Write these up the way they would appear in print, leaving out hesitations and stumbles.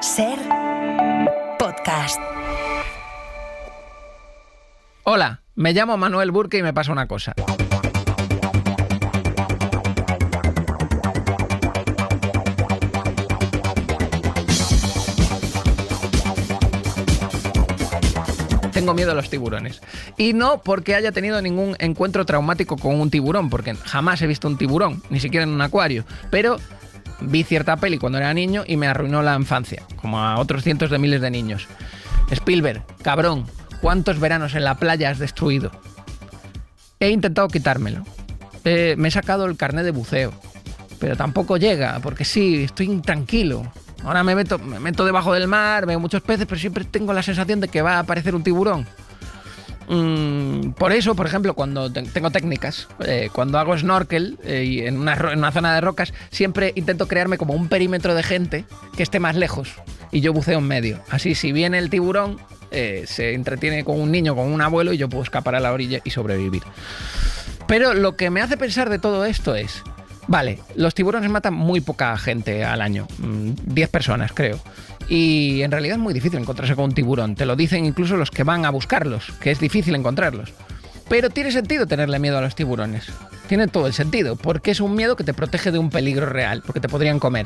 Ser podcast. Hola, me llamo Manuel Burke y me pasa una cosa. Tengo miedo a los tiburones. Y no porque haya tenido ningún encuentro traumático con un tiburón, porque jamás he visto un tiburón, ni siquiera en un acuario. Pero vi cierta peli cuando era niño y me arruinó la infancia, como a otros cientos de miles de niños. Spielberg, cabrón, ¿cuántos veranos en la playa has destruido? He intentado quitármelo. Me he sacado el carnet de buceo, pero tampoco llega, porque sí, estoy intranquilo. Ahora me meto debajo del mar, veo muchos peces, pero siempre tengo la sensación de que va a aparecer un tiburón. Por eso, por ejemplo, cuando tengo técnicas, cuando hago snorkel y en una zona de rocas, siempre intento crearme como un perímetro de gente que esté más lejos y yo buceo en medio. Así, si viene el tiburón, se entretiene con un niño, con un abuelo y yo puedo escapar a la orilla y sobrevivir. Pero lo que me hace pensar de todo esto es... Vale, los tiburones matan muy poca gente al año, 10 personas creo, y en realidad es muy difícil encontrarse con un tiburón, te lo dicen incluso los que van a buscarlos, que es difícil encontrarlos. Pero tiene sentido tenerle miedo a los tiburones, tiene todo el sentido, porque es un miedo que te protege de un peligro real, porque te podrían comer.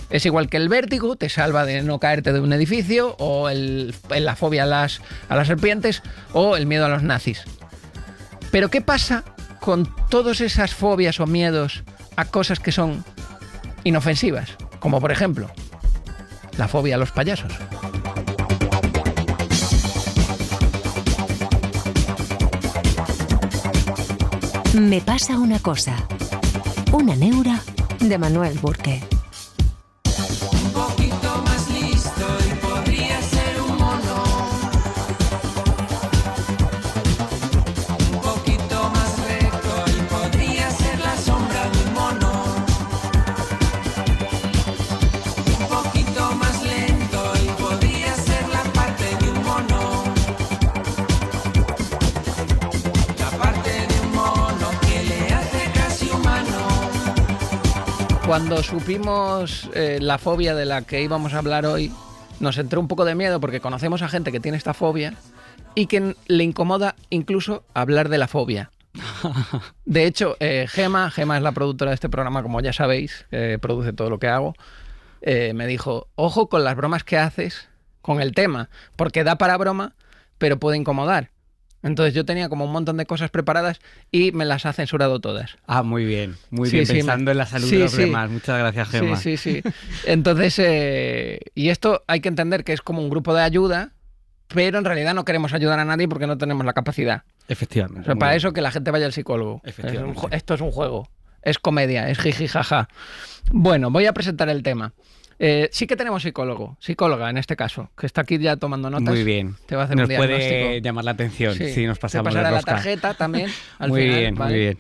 Es igual que el vértigo, te salva de no caerte de un edificio, o la fobia a las serpientes, o el miedo a los nazis. Pero ¿qué pasa con todas esas fobias o miedos a cosas que son inofensivas, como por ejemplo la fobia a los payasos? Me pasa una cosa. Una neura de Manuel Burke. Un poquito más listo y podría ser un mono. Un poquito más recto y podría ser la sombra de un mono. Un poquito más lento y podría ser la parte de un mono. La parte de un mono que le hace casi humano. Cuando supimos la fobia de la que íbamos a hablar hoy, nos entró un poco de miedo porque conocemos a gente que tiene esta fobia y que le incomoda incluso hablar de la fobia. De hecho, Gema es la productora de este programa, como ya sabéis, produce todo lo que hago, me dijo, ojo con las bromas que haces con el tema, porque da para broma, pero puede incomodar. Entonces yo tenía como un montón de cosas preparadas y me las ha censurado todas. Ah, muy bien, Sí, pensando en la salud de los demás. Muchas gracias, Gemma. Sí. Entonces, y esto hay que entender que es como un grupo de ayuda, pero en realidad no queremos ayudar a nadie porque no tenemos la capacidad. Efectivamente. O sea, para eso que la gente vaya al psicólogo. Efectivamente. Esto es un juego, es comedia, es jiji jaja. Bueno, voy a presentar el tema. Sí que tenemos psicóloga en este caso, que está aquí ya tomando notas. Muy bien. Te va a hacer nos un diagnóstico. puede llamar la atención si nos pasamos Te pasará de la rosca. tarjeta también al muy final. bien, ¿vale? muy bien.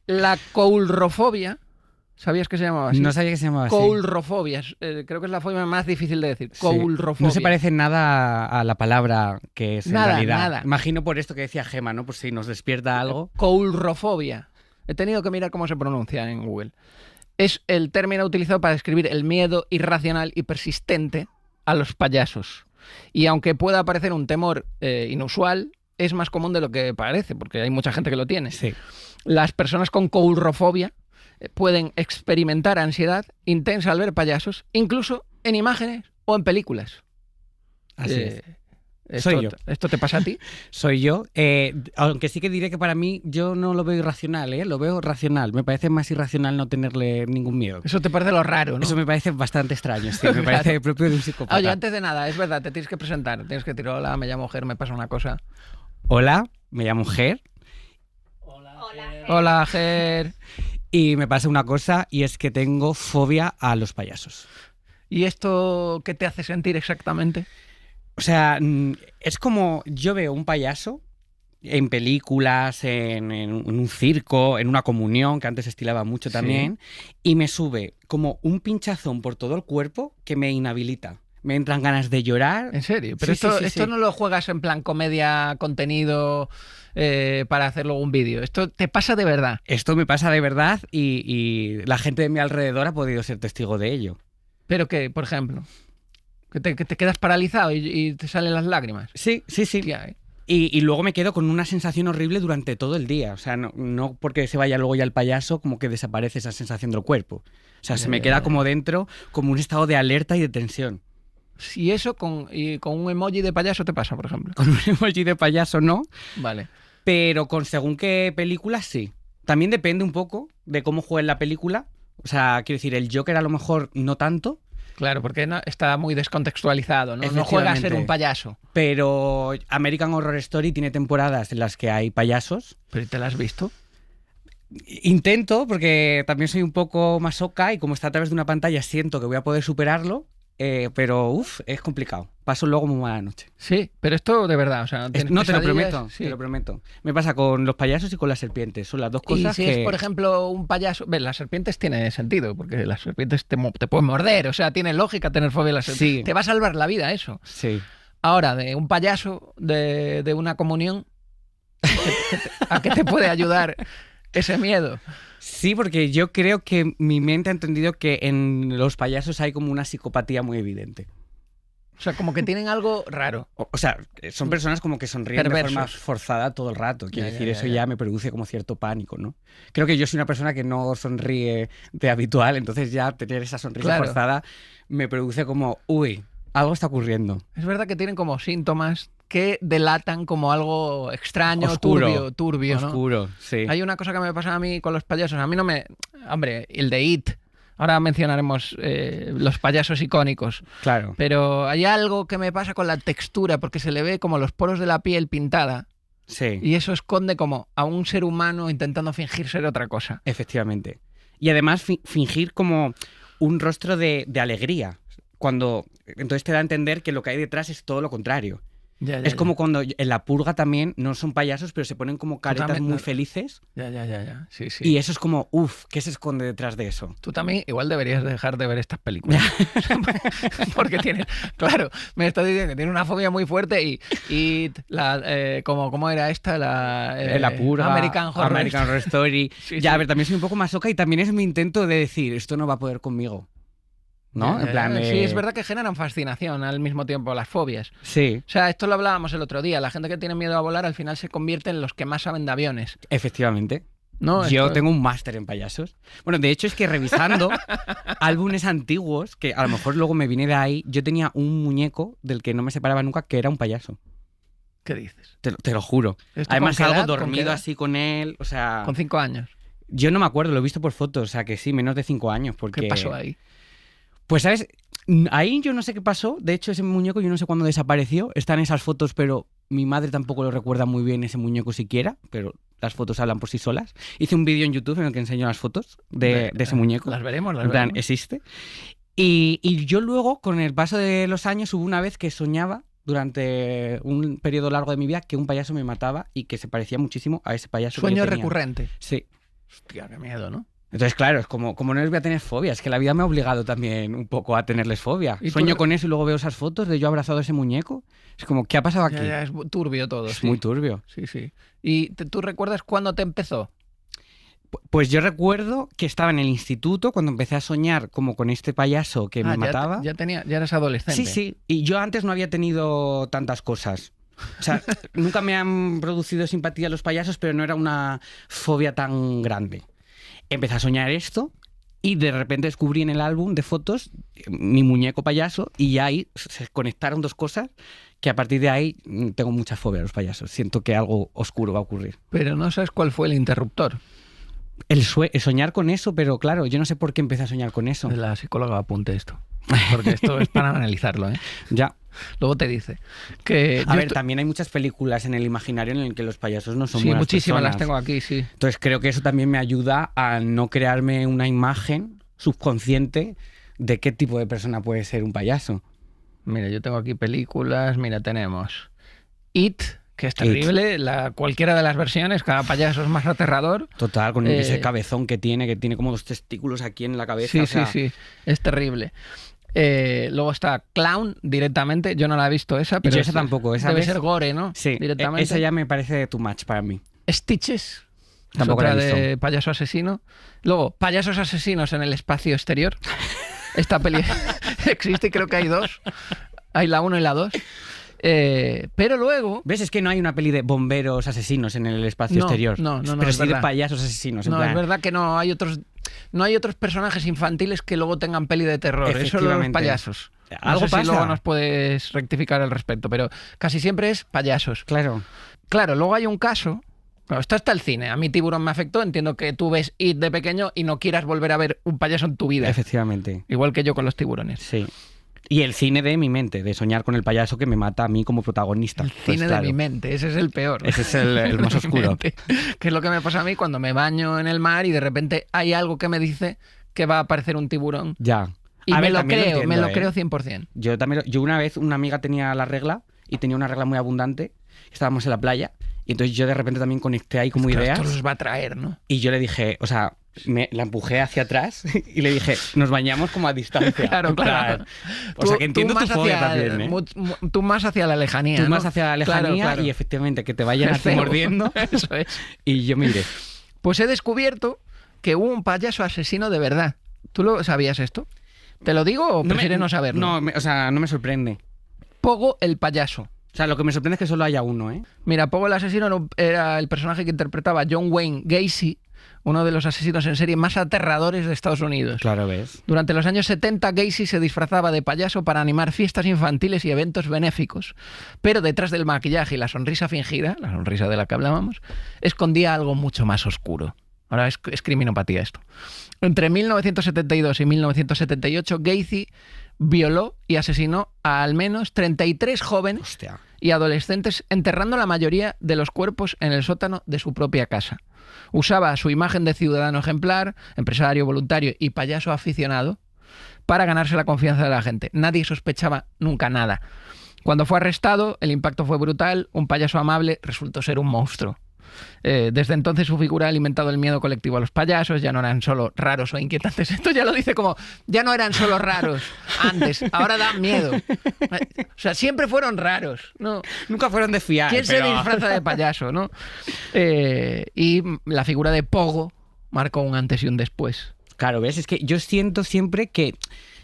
La coulrofobia, ¿sabías que se llamaba así? No sabía que se llamaba así. Coulrofobia, creo que es la fobia más difícil de decir. Sí. Coulrofobia. No se parece nada a la palabra que es Nada, en realidad. nada. Imagino por esto que decía Gema, ¿no? Por si nos despierta algo. Coulrofobia. He tenido que mirar cómo se pronuncia en Google. Es el término utilizado para describir el miedo irracional y persistente a los payasos. Y aunque pueda parecer un temor inusual, es más común de lo que parece, porque hay mucha gente que lo tiene. Sí. Las personas con coulrofobia pueden experimentar ansiedad intensa al ver payasos, incluso en imágenes o en películas. Así es. Esto, Soy yo. ¿Esto te pasa a ti? Soy yo. Aunque sí que diré que para mí yo no lo veo irracional, lo veo racional. Me parece más irracional no tenerle ningún miedo. Eso te parece lo raro, ¿no? Eso me parece bastante extraño, sí. Me parece propio de un psicópata. Oye, antes de nada, es verdad, te tienes que presentar. Tienes que decir, hola, me llamo Ger, me pasa una cosa. Hola, me llamo Ger. Hola, Ger. Y me pasa una cosa y es que tengo fobia a los payasos. ¿Y esto qué te hace sentir exactamente? O sea, es como yo veo un payaso en películas, en un circo, en una comunión, que antes estilaba mucho también, y me sube como un pinchazón por todo el cuerpo que me inhabilita. Me entran ganas de llorar. ¿En serio? Pero Sí, esto no lo juegas en plan comedia, contenido, para hacer luego un vídeo. Esto te pasa de verdad. Esto me pasa de verdad y la gente de mi alrededor ha podido ser testigo de ello. ¿Pero qué, por ejemplo? Que te quedas paralizado y te salen las lágrimas. Sí. Hostia, ¿eh? Y luego me quedo con una sensación horrible durante todo el día. O sea, no porque se vaya luego ya el payaso, como que desaparece esa sensación del cuerpo. O sea, se me queda como dentro, como un estado de alerta y de tensión. Si eso con un emoji de payaso te pasa, por ejemplo. Con un emoji de payaso no, Vale. pero con según qué películas sí. También depende un poco de cómo juegue la película. O sea, quiero decir, el Joker a lo mejor no tanto, Claro, porque está muy descontextualizado, ¿no? No juega a ser un payaso. pero American Horror Story tiene temporadas en las que hay payasos. ¿Pero te la has visto? Intento, porque también soy un poco masoca y como está a través de una pantalla siento que voy a poder superarlo, pero es complicado. Paso luego muy mala noche. Sí, pero esto de verdad, o sea, ¿no tienes No, te lo pesadillas? prometo, Sí. te lo prometo. Me pasa con los payasos y con las serpientes. Son las dos Y cosas si que... es, por ejemplo, un payaso... Ves, las serpientes tiene sentido, porque las serpientes te pueden morder, o sea, tiene lógica tener fobia a las serpientes. Sí. Te va a salvar la vida eso. Sí. Ahora, de un payaso de una comunión, ¿a qué te puede ayudar ese miedo? Sí, porque yo creo que mi mente ha entendido que en los payasos hay como una psicopatía muy evidente. O sea, como que tienen algo raro. O sea, son personas como que sonríen de Perversos. forma forzada todo el rato. Quiero Ya, decir, ya, eso ya. ya me produce como cierto pánico, ¿no? Creo que yo soy una persona que no sonríe de habitual, entonces ya tener esa sonrisa Claro. forzada me produce como, uy, algo está ocurriendo. Es verdad que tienen como síntomas que delatan como algo extraño, Oscuro, turbio, ¿no? Oscuro, sí. Hay una cosa que me pasa a mí con los payasos. A mí no me... Hombre, el de It. Ahora mencionaremos los payasos icónicos. Claro. Pero hay algo que me pasa con la textura, porque se le ve como los poros de la piel pintada. Sí, Y eso esconde como a un ser humano intentando fingir ser otra cosa. efectivamente. Y además fingir como un rostro de alegría. Cuando entonces te da a entender que lo que hay detrás es todo lo contrario. Ya, Es como cuando en La Purga también no son payasos, pero se ponen como caretas Totalmente. muy felices. Ya. Sí, sí. Y eso es como, uff, ¿qué se esconde detrás de eso? Tú también igual deberías dejar de ver estas películas. Porque tienes, claro, me estás diciendo que tiene una fobia muy fuerte y ¿cómo era esta? La Purga, American Horror Story. Sí, Ya, sí. a ver, también soy un poco masoca y también es mi intento de decir, esto no va a poder conmigo. ¿No? En plan, Sí, es verdad que generan fascinación al mismo tiempo las fobias. Sí, O sea, esto lo hablábamos el otro día. La gente que tiene miedo a volar al final se convierte en los que más saben de aviones. efectivamente. ¿No? Yo Esto- tengo un máster en payasos. Bueno, de hecho es que revisando álbumes antiguos, que a lo mejor luego me vine de ahí, yo tenía un muñeco del que no me separaba nunca, que era un payaso. ¿Qué dices? Te lo juro. ¿Esto Además con qué algo edad? ¿Con qué dormido edad? así con él, o sea... Con 5 años. Yo no me acuerdo, lo he visto por fotos, o sea que sí, menos de 5 años. Porque... ¿Qué pasó ahí? Pues, ¿sabes? Ahí yo no sé qué pasó. De hecho, ese muñeco yo no sé cuándo desapareció. Están esas fotos, pero mi madre tampoco lo recuerda muy bien ese muñeco siquiera. Pero las fotos hablan por sí solas. Hice un vídeo en YouTube en el que enseño las fotos de ese muñeco. Las veremos, las En plan, veremos. existe. Y yo luego, con el paso de los años, hubo una vez que soñaba durante un periodo largo de mi vida que un payaso me mataba y que se parecía muchísimo a ese payaso que Sueño yo tenía. recurrente. Sí. Hostia, qué miedo, ¿no? Entonces, claro, es como no les voy a tener fobia. Es que la vida me ha obligado también un poco a tenerles fobia. ¿Y tú Sueño re- con eso y luego veo esas fotos de yo abrazado a ese muñeco. Es como, ¿qué ha pasado aquí? Ya, es turbio todo. Es sí. muy turbio. Sí, sí. ¿Y tú recuerdas cuándo te empezó? Pues yo recuerdo que estaba en el instituto cuando empecé a soñar como con este payaso que me Ah, mataba. Ya eras adolescente. Sí, sí. Y yo antes no había tenido tantas cosas. O sea, nunca me han producido simpatía los payasos, pero no era una fobia tan grande. Empecé a soñar esto y de repente descubrí en el álbum de fotos mi muñeco payaso y ya ahí se conectaron dos cosas que a partir de ahí tengo mucha fobia a los payasos. Siento que algo oscuro va a ocurrir. Pero no sabes cuál fue el interruptor. El soñar con eso, pero claro, yo no sé por qué empecé a soñar con eso. La psicóloga apunte esto. Porque esto es para analizarlo, ¿eh? Ya. Luego te dice que... A yo ver, también hay muchas películas en el imaginario en el que los payasos no son sí, buenas muchísimas personas. las tengo aquí, sí. Entonces creo que eso también me ayuda a no crearme una imagen subconsciente de qué tipo de persona puede ser un payaso. Mira, yo tengo aquí películas. Mira, tenemos It, que es terrible. Cualquiera de las versiones, cada payaso es más aterrador. Total, con Eh, ese cabezón que tiene como dos testículos aquí en la cabeza. Sí, o sea, sí, sí. Es terrible. Luego está Clown directamente. Yo no la he visto esa, pero yo esa tampoco. Esa debe vez- ser gore, ¿no? Sí, Directamente. esa ya me parece too much para mí. Stitches. Es Tampoco la otra he visto. de payaso asesino. Luego, payasos asesinos en el espacio exterior. Esta peli Existe y creo que hay dos. Hay la 1 y la 2. Pero luego... ¿Ves? Es que no hay una peli de bomberos asesinos en el espacio exterior. No, pero es sí de verdad. payasos asesinos. en No, plan, es verdad que no hay otros personajes infantiles que luego tengan peli de terror. Eso los Efectivamente. payasos. Algo no sé pasa. si luego nos puedes rectificar al respecto, pero casi siempre es payasos. Claro. Claro, luego hay un caso... Bueno, esto está el cine. A mí Tiburón me afectó. Entiendo que tú ves It de pequeño y no quieras volver a ver un payaso en tu vida. Efectivamente. Igual que yo con los tiburones. Sí. Y el cine de mi mente, de soñar con el payaso que me mata a mí como protagonista. El Pues cine claro, de mi mente, ese es el peor. Ese es el más Mi oscuro. mente. Que es lo que me pasa a mí cuando me baño en el mar y de repente hay algo que me dice que va a aparecer un tiburón. Ya. Y A me ver, lo también creo, entiendo, me lo ¿eh? creo 100%. Yo también, yo una vez, una amiga tenía la regla y tenía una regla muy abundante. Estábamos en la playa y entonces yo de repente también conecté ahí como Claro, ideas esto los va a traer, ¿no? y yo le dije, o sea, la empujé hacia atrás y le dije, nos bañamos como a distancia. Claro, En plan, claro. O sea, que entiendo tu más fobia hacia también, ¿eh? Tú más hacia la lejanía, Tú ¿no? más hacia la Claro, lejanía claro. y efectivamente que te vayan Es así feo. mordiendo Eso es. y yo me iré. Pues he descubierto que hubo un payaso asesino de verdad. ¿Tú lo sabías esto? ¿Te lo digo o prefieres no saberlo? No, o sea, no me sorprende. Pogo el payaso. O sea, lo que me sorprende es que solo haya uno, ¿eh? Mira, Pogo el asesino era el personaje que interpretaba John Wayne Gacy, uno de los asesinos en serie más aterradores de Estados Unidos. Claro, ¿ves? Durante los años 70, Gacy se disfrazaba de payaso para animar fiestas infantiles y eventos benéficos. Pero detrás del maquillaje y la sonrisa fingida, la sonrisa de la que hablábamos, escondía algo mucho más oscuro. Ahora es criminopatía esto. Entre 1972 y 1978, Gacy violó y asesinó a al menos 33 jóvenes Hostia. y adolescentes, enterrando la mayoría de los cuerpos en el sótano de su propia casa. Usaba su imagen de ciudadano ejemplar, empresario, voluntario y payaso aficionado para ganarse la confianza de la gente. Nadie sospechaba nunca nada. Cuando fue arrestado, el impacto fue brutal. Un payaso amable resultó ser un monstruo. Desde entonces su figura ha alimentado el miedo colectivo a los payasos. Ya no eran solo raros o inquietantes. Esto ya lo dice como, ya no eran solo raros antes, ahora dan miedo. O sea, siempre fueron raros, ¿no? Nunca fueron de fiar, ¿Quién se disfraza de payaso, no? Y la figura de Pogo marcó un antes y un después. Claro, ¿ves? Es que yo siento siempre que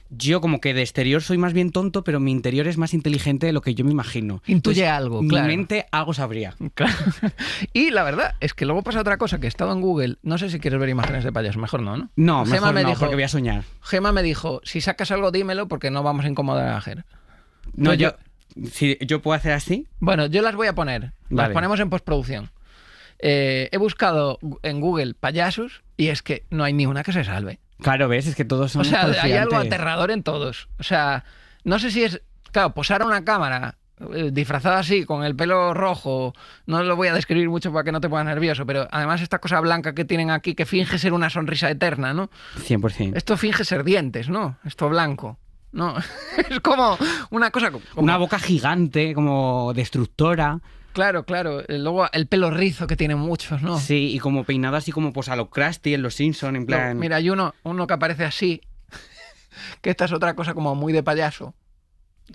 yo como que de exterior soy más bien tonto, pero mi interior es más inteligente de lo que yo me imagino. Intuye Entonces, algo, claro. Mi mente algo sabría. Claro. Y la verdad es que luego pasa otra cosa, que he estado en Google, no sé si quieres ver imágenes de payasos, mejor no, ¿no? No, Gema mejor me no, dijo, porque voy a soñar. Gema me dijo, si sacas algo dímelo porque no vamos a incomodar a Ger. No, Entonces si yo puedo hacer así. Bueno, yo las voy a poner, las Vale. ponemos en postproducción. He buscado en Google payasos y es que no hay ni una que se salve. Claro, ¿ves? Es que todos son O sea, hay algo escalofriantes. aterrador en todos. O sea, no sé si es... Claro, posar a una cámara disfrazada así, con el pelo rojo, no lo voy a describir mucho para que no te pongas nervioso, pero además esta cosa blanca que tienen aquí que finge ser una sonrisa eterna, ¿no? 100%. Esto finge ser dientes, ¿no? Esto blanco. No, es como una cosa... Como... Una boca gigante, como destructora. Claro, claro. Luego el pelo rizo que tienen muchos, ¿no? Sí, y como peinado así como pues a lo Krusty en Los Simpson, en plan... No, mira, hay uno que aparece así, que esta es otra cosa como muy de payaso,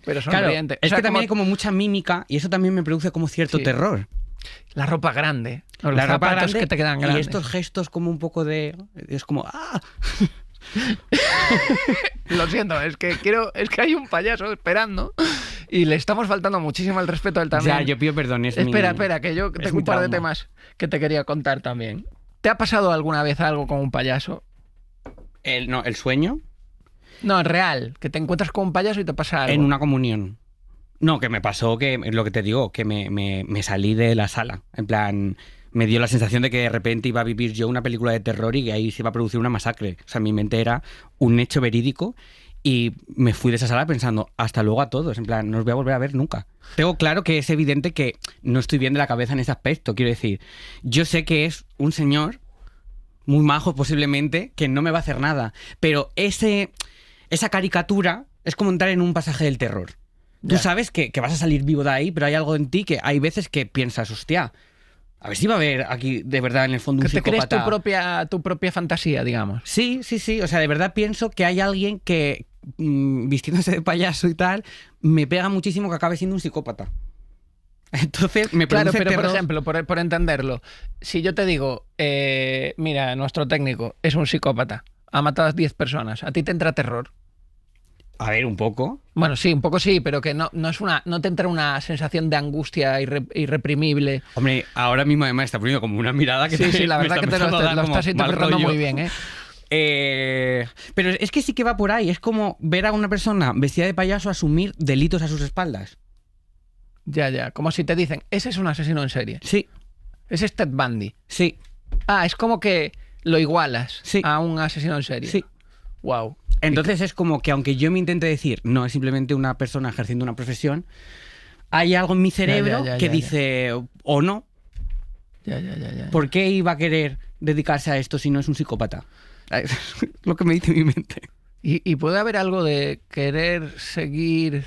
pero Claro, sonriente. es O sea, que también hay como mucha mímica y eso también me produce como cierto Sí. terror. la ropa grande, o los La ropa zapatos grande que te quedan y grandes. estos gestos como un poco de... Es como... ¡Ah! Lo siento, es que hay un payaso esperando y le estamos faltando muchísimo al respeto a él también. Ya, yo pido perdón. Es Espera, mi... que yo es tengo mi un par de trauma. temas que te quería contar también. ¿Te ha pasado alguna vez algo con un payaso? el sueño No, en real, que te encuentras con un payaso y te pasa algo. en una comunión. No, que me pasó que, lo que te digo, que me salí de la sala. En plan, me dio la sensación de que de repente iba a vivir yo una película de terror y que ahí se iba a producir una masacre. O sea, mi mente era un hecho verídico y me fui de esa sala pensando, hasta luego a todos. En plan, no os voy a volver a ver nunca. Tengo claro que es evidente que no estoy bien de la cabeza en ese aspecto. Quiero decir, yo sé que es un señor muy majo posiblemente que no me va a hacer nada. Pero esa caricatura es como entrar en un pasaje del terror. Tú Ya. sabes que vas a salir vivo de ahí, pero hay algo en ti que hay veces que piensas, hostia, a ver si va a haber aquí de verdad en el fondo Que un te crees psicópata. tu propia fantasía, digamos. Sí. O sea, de verdad pienso que hay alguien que, vistiéndose de payaso y tal, me pega muchísimo que acabe siendo un psicópata. Entonces me Claro, produce pero por terror. ejemplo, por entenderlo, si yo te digo, mira, nuestro técnico es un psicópata, ha matado a 10 personas, ¿a ti te entra terror? A ver, un poco. Bueno, sí, un poco sí, pero que no te entra una sensación de angustia irreprimible. Hombre, ahora mismo además está poniendo como una mirada que Sí, la me verdad está que te lo empezando a dar como estás interpretando mal rollo. muy bien, ¿eh? Pero es que sí que va por ahí. Es como ver a una persona vestida de payaso asumir delitos a sus espaldas. Ya, como si te dicen, ese es un asesino en serie, Sí, ese es Ted Bundy. sí, Ah, es como que lo igualas Sí. a un asesino en serie. sí. Wow. Entonces es como que aunque yo me intente decir, no, es simplemente una persona ejerciendo una profesión, hay algo en mi cerebro ya, que ya. dice, o no, Ya. ¿por qué iba a querer dedicarse a esto si no es un psicópata? Es lo que me dice mi mente. Y puede haber algo de querer seguir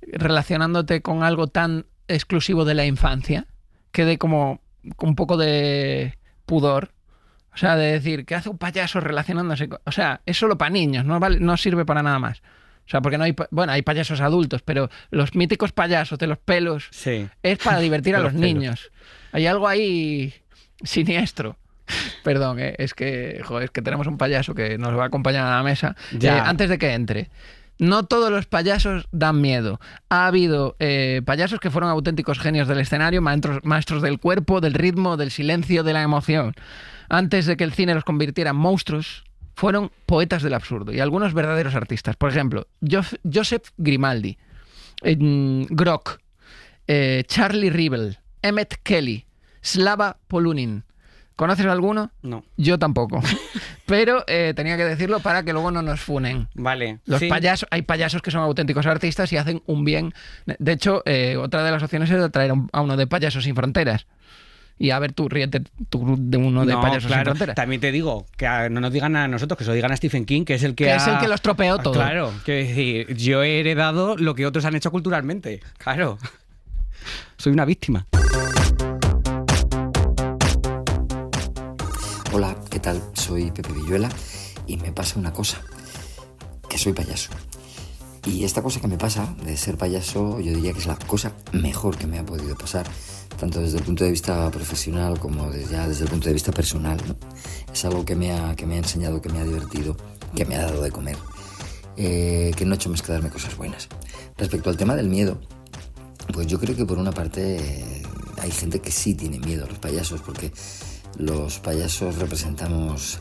relacionándote con algo tan exclusivo de la infancia, que dé como un poco de pudor. O sea, de decir, ¿qué hace un payaso relacionándose con...? O sea, es solo para niños, no sirve para nada más. O sea, porque no hay... Bueno, hay payasos adultos, pero los míticos payasos de los pelos Sí. es para divertir a De los los pelos. niños. Hay algo ahí siniestro. Perdón, es que tenemos un payaso que nos va a acompañar a la mesa. Ya. Antes de que entre. No todos los payasos dan miedo. Ha habido payasos que fueron auténticos genios del escenario, maestros del cuerpo, del ritmo, del silencio, de la emoción. Antes de que el cine los convirtiera en monstruos, fueron poetas del absurdo y algunos verdaderos artistas. Por ejemplo, Joseph Grimaldi, Grock, Charlie Rivel, Emmett Kelly, Slava Polunin. ¿Conoces alguno? No. Yo tampoco. Pero tenía que decirlo para que luego no nos funen. Vale. Los Sí. payasos, hay payasos que son auténticos artistas y hacen un bien. De hecho, otra de las opciones era traer a uno de Payasos Sin Fronteras. Y a ver, tú ríete tú de uno de No, Payasos Sin claro. Fronteras. También te digo que no nos digan a nosotros, que se lo digan a Stephen King, que es el que Que es el que lo estropeó todo. Claro, quiero decir, yo he heredado lo que otros han hecho culturalmente. Claro. Soy una víctima. Hola, ¿qué tal? Soy Pepe Villuela y me pasa una cosa, que soy payaso. Y esta cosa que me pasa de ser payaso, yo diría que es la cosa mejor que me ha podido pasar, tanto desde el punto de vista profesional como desde el punto de vista personal, ¿no? Es algo que me ha enseñado, que me ha divertido, que me ha dado de comer, que no ha hecho más que darme cosas buenas. Respecto al tema del miedo, pues yo creo que por una parte hay gente que sí tiene miedo a los payasos, porque los payasos representamos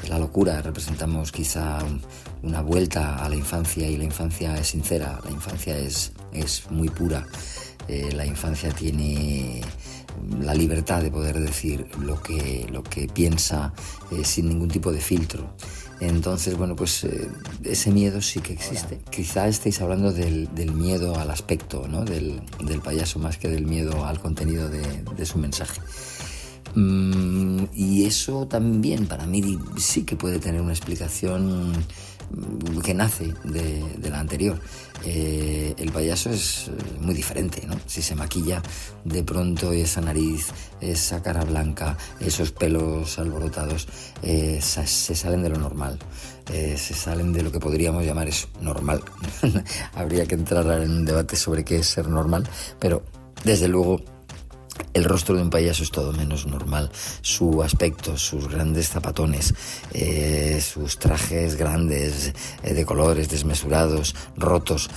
la locura, representamos quizá una vuelta a la infancia, y la infancia es sincera, la infancia es muy pura, la infancia tiene la libertad de poder decir lo que piensa sin ningún tipo de filtro. Entonces, bueno, pues ese miedo sí que existe. Quizá estéis hablando del miedo al aspecto, ¿no? del payaso, más que del miedo al contenido de su mensaje. Y eso también para mí sí que puede tener una explicación que nace de la anterior. El payaso es muy diferente, ¿no? Si se maquilla, de pronto esa nariz, esa cara blanca, esos pelos alborotados se salen de lo normal, se salen de lo que podríamos llamar eso, normal. Habría que entrar en un debate sobre qué es ser normal, pero desde luego el rostro de un payaso es todo menos normal. Su aspecto, sus grandes zapatones, sus trajes grandes, de colores desmesurados, rotos,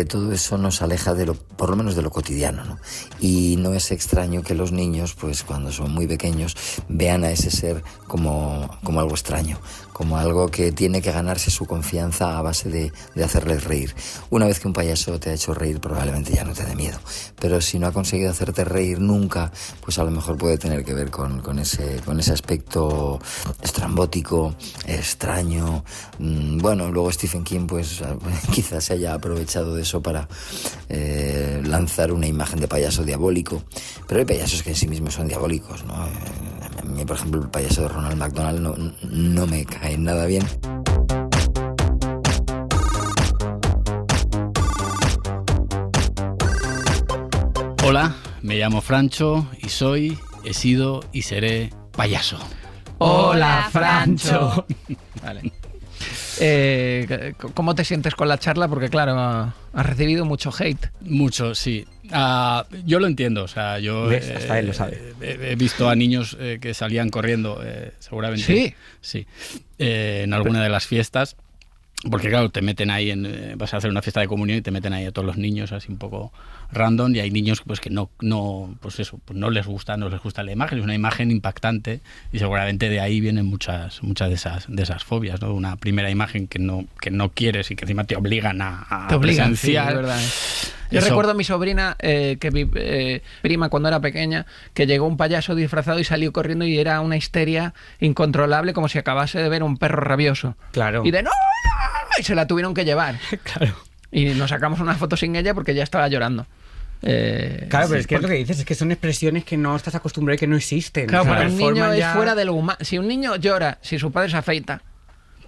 todo eso nos aleja por lo menos de lo cotidiano, ¿no? Y no es extraño que los niños, pues cuando son muy pequeños, vean a ese ser como algo extraño, como algo que tiene que ganarse su confianza a base de hacerles reír. Una vez que un payaso te ha hecho reír, probablemente ya no te dé miedo, pero si no ha conseguido hacerte reír nunca, pues a lo mejor puede tener que ver con ese aspecto estrambótico, extraño. Bueno, luego Stephen King pues quizás se haya aprovechado de eso para lanzar una imagen de payaso diabólico, pero hay payasos que en sí mismos son diabólicos, ¿no? A mí, por ejemplo, el payaso de Ronald McDonald no me cae nada bien. Hola, me llamo Francho y he sido y seré payaso. ¡Hola, Francho! Vale. ¿Cómo te sientes con la charla? Porque claro, has recibido mucho hate. Mucho, sí. Yo lo entiendo, o sea, yo ¿Ves? Hasta él lo sabe. He visto a niños que salían corriendo, seguramente. ¿Sí? Sí. En alguna de las fiestas. Porque claro, te meten ahí, vas a hacer una fiesta de comunión y te meten ahí a todos los niños así un poco random, y hay niños pues que no les gusta la imagen, es una imagen impactante, y seguramente de ahí vienen muchas de esas fobias, ¿no? Una primera imagen que no quieres y que encima te obligan a presenciar. Sí, es verdad. Yo recuerdo a mi sobrina, prima cuando era pequeña, que llegó un payaso disfrazado y salió corriendo y era una histeria incontrolable, como si acabase de ver un perro rabioso. Claro. Y de ¡no! Y se la tuvieron que llevar. Claro. Y nos sacamos una foto sin ella porque ya estaba llorando. Claro, pero es que es lo que dices, es que son expresiones que no estás acostumbrado y que no existen. Claro, O sea, para un niño forman es ya- fuera de lo humano. Si un niño llora, si su padre se afeita,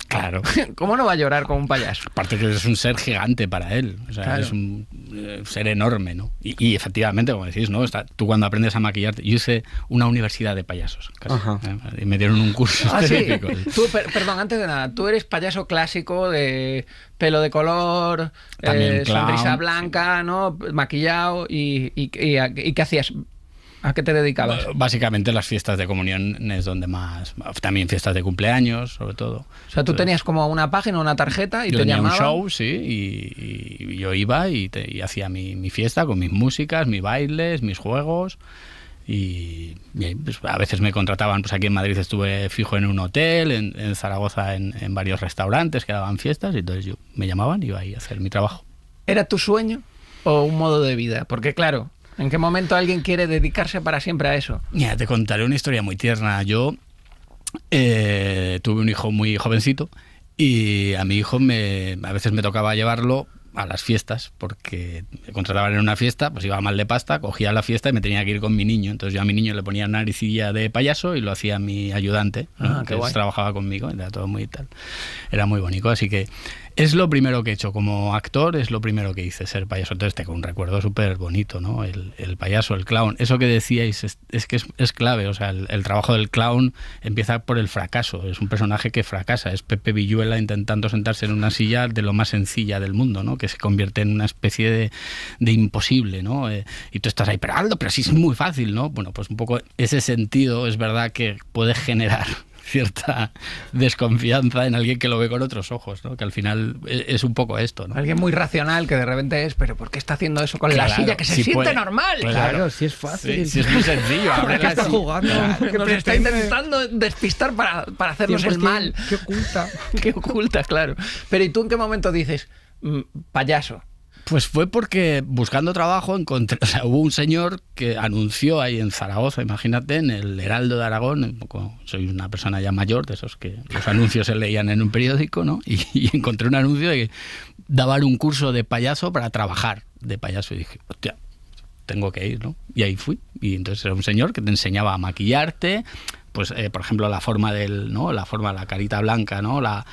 Claro. ¿cómo no va a llorar con un payaso? Aparte que es un ser gigante para él, o sea, Claro. es un ser enorme, ¿no? Y efectivamente, como decís, ¿no? Tú cuando aprendes a maquillarte, yo hice una universidad de payasos, casi, Ajá. y me dieron un curso Ah, sí. específico. Tú, perdón, antes de nada, tú eres payaso clásico de pelo de color, También clown, sonrisa blanca, ¿no? Maquillado y ¿qué hacías? ¿A qué te dedicabas? Básicamente las fiestas de comunión es donde más, también fiestas de cumpleaños, sobre todo. O sea, tú tenías como una página, una tarjeta y Yo te tenía llamaban. un show, sí, y yo iba y hacía mi fiesta con mis músicas, mis bailes, mis juegos. Y pues, a veces me contrataban, pues aquí en Madrid estuve fijo en un hotel, en Zaragoza en varios restaurantes que daban fiestas, y entonces me llamaban y iba ahí a hacer mi trabajo. ¿Era tu sueño o un modo de vida? Porque claro, ¿en qué momento alguien quiere dedicarse para siempre a eso? Mira, te contaré una historia muy tierna. Yo tuve un hijo muy jovencito y a mi hijo a veces me tocaba llevarlo a las fiestas, porque me contrataban en una fiesta, pues iba mal de pasta, cogía la fiesta y me tenía que ir con mi niño. Entonces yo a mi niño le ponía una naricilla de payaso y lo hacía mi ayudante, ¿no? Ah, qué Que guay. trabajaba conmigo, era todo muy tal. Era muy bonito, así que es lo primero que he hecho como actor, es lo primero que hice, ser payaso. Entonces tengo un recuerdo súper bonito, ¿no? El payaso, el clown. Eso que decíais es que es clave, o sea, el trabajo del clown empieza por el fracaso. Es un personaje que fracasa, es Pepe Villuela intentando sentarse en una silla de lo más sencilla del mundo, ¿no? Que se convierte en una especie de imposible, ¿no? Y tú estás ahí, pero Aldo, pero sí es muy fácil, ¿no? Bueno, pues un poco ese sentido es verdad que puede generar cierta desconfianza en alguien que lo ve con otros ojos, ¿no? Que al final es un poco esto, ¿no? Alguien muy racional que de repente es, pero ¿por qué está haciendo eso con la Claro, silla? Que se sí siente puede. normal. Claro, sí es fácil. Sí, es muy sencillo. Abre ¿Qué la estás silla. jugando? Claro. ¿Qué Nos está pretende? intentando despistar para hacernos el 100% mal. ¿Qué oculta? Que oculta, claro. Pero ¿y tú en qué momento dices, payaso? Pues fue porque buscando trabajo encontré, o sea, hubo un señor que anunció ahí en Zaragoza, imagínate, en el Heraldo de Aragón, un poco, soy una persona ya mayor, de esos que los anuncios se leían en un periódico, ¿no? Y encontré un anuncio de que daban un curso de payaso para trabajar de payaso y dije, hostia, tengo que ir, ¿no? Y ahí fui. Y entonces era un señor que te enseñaba a maquillarte, pues por ejemplo la forma la carita blanca, ¿no? La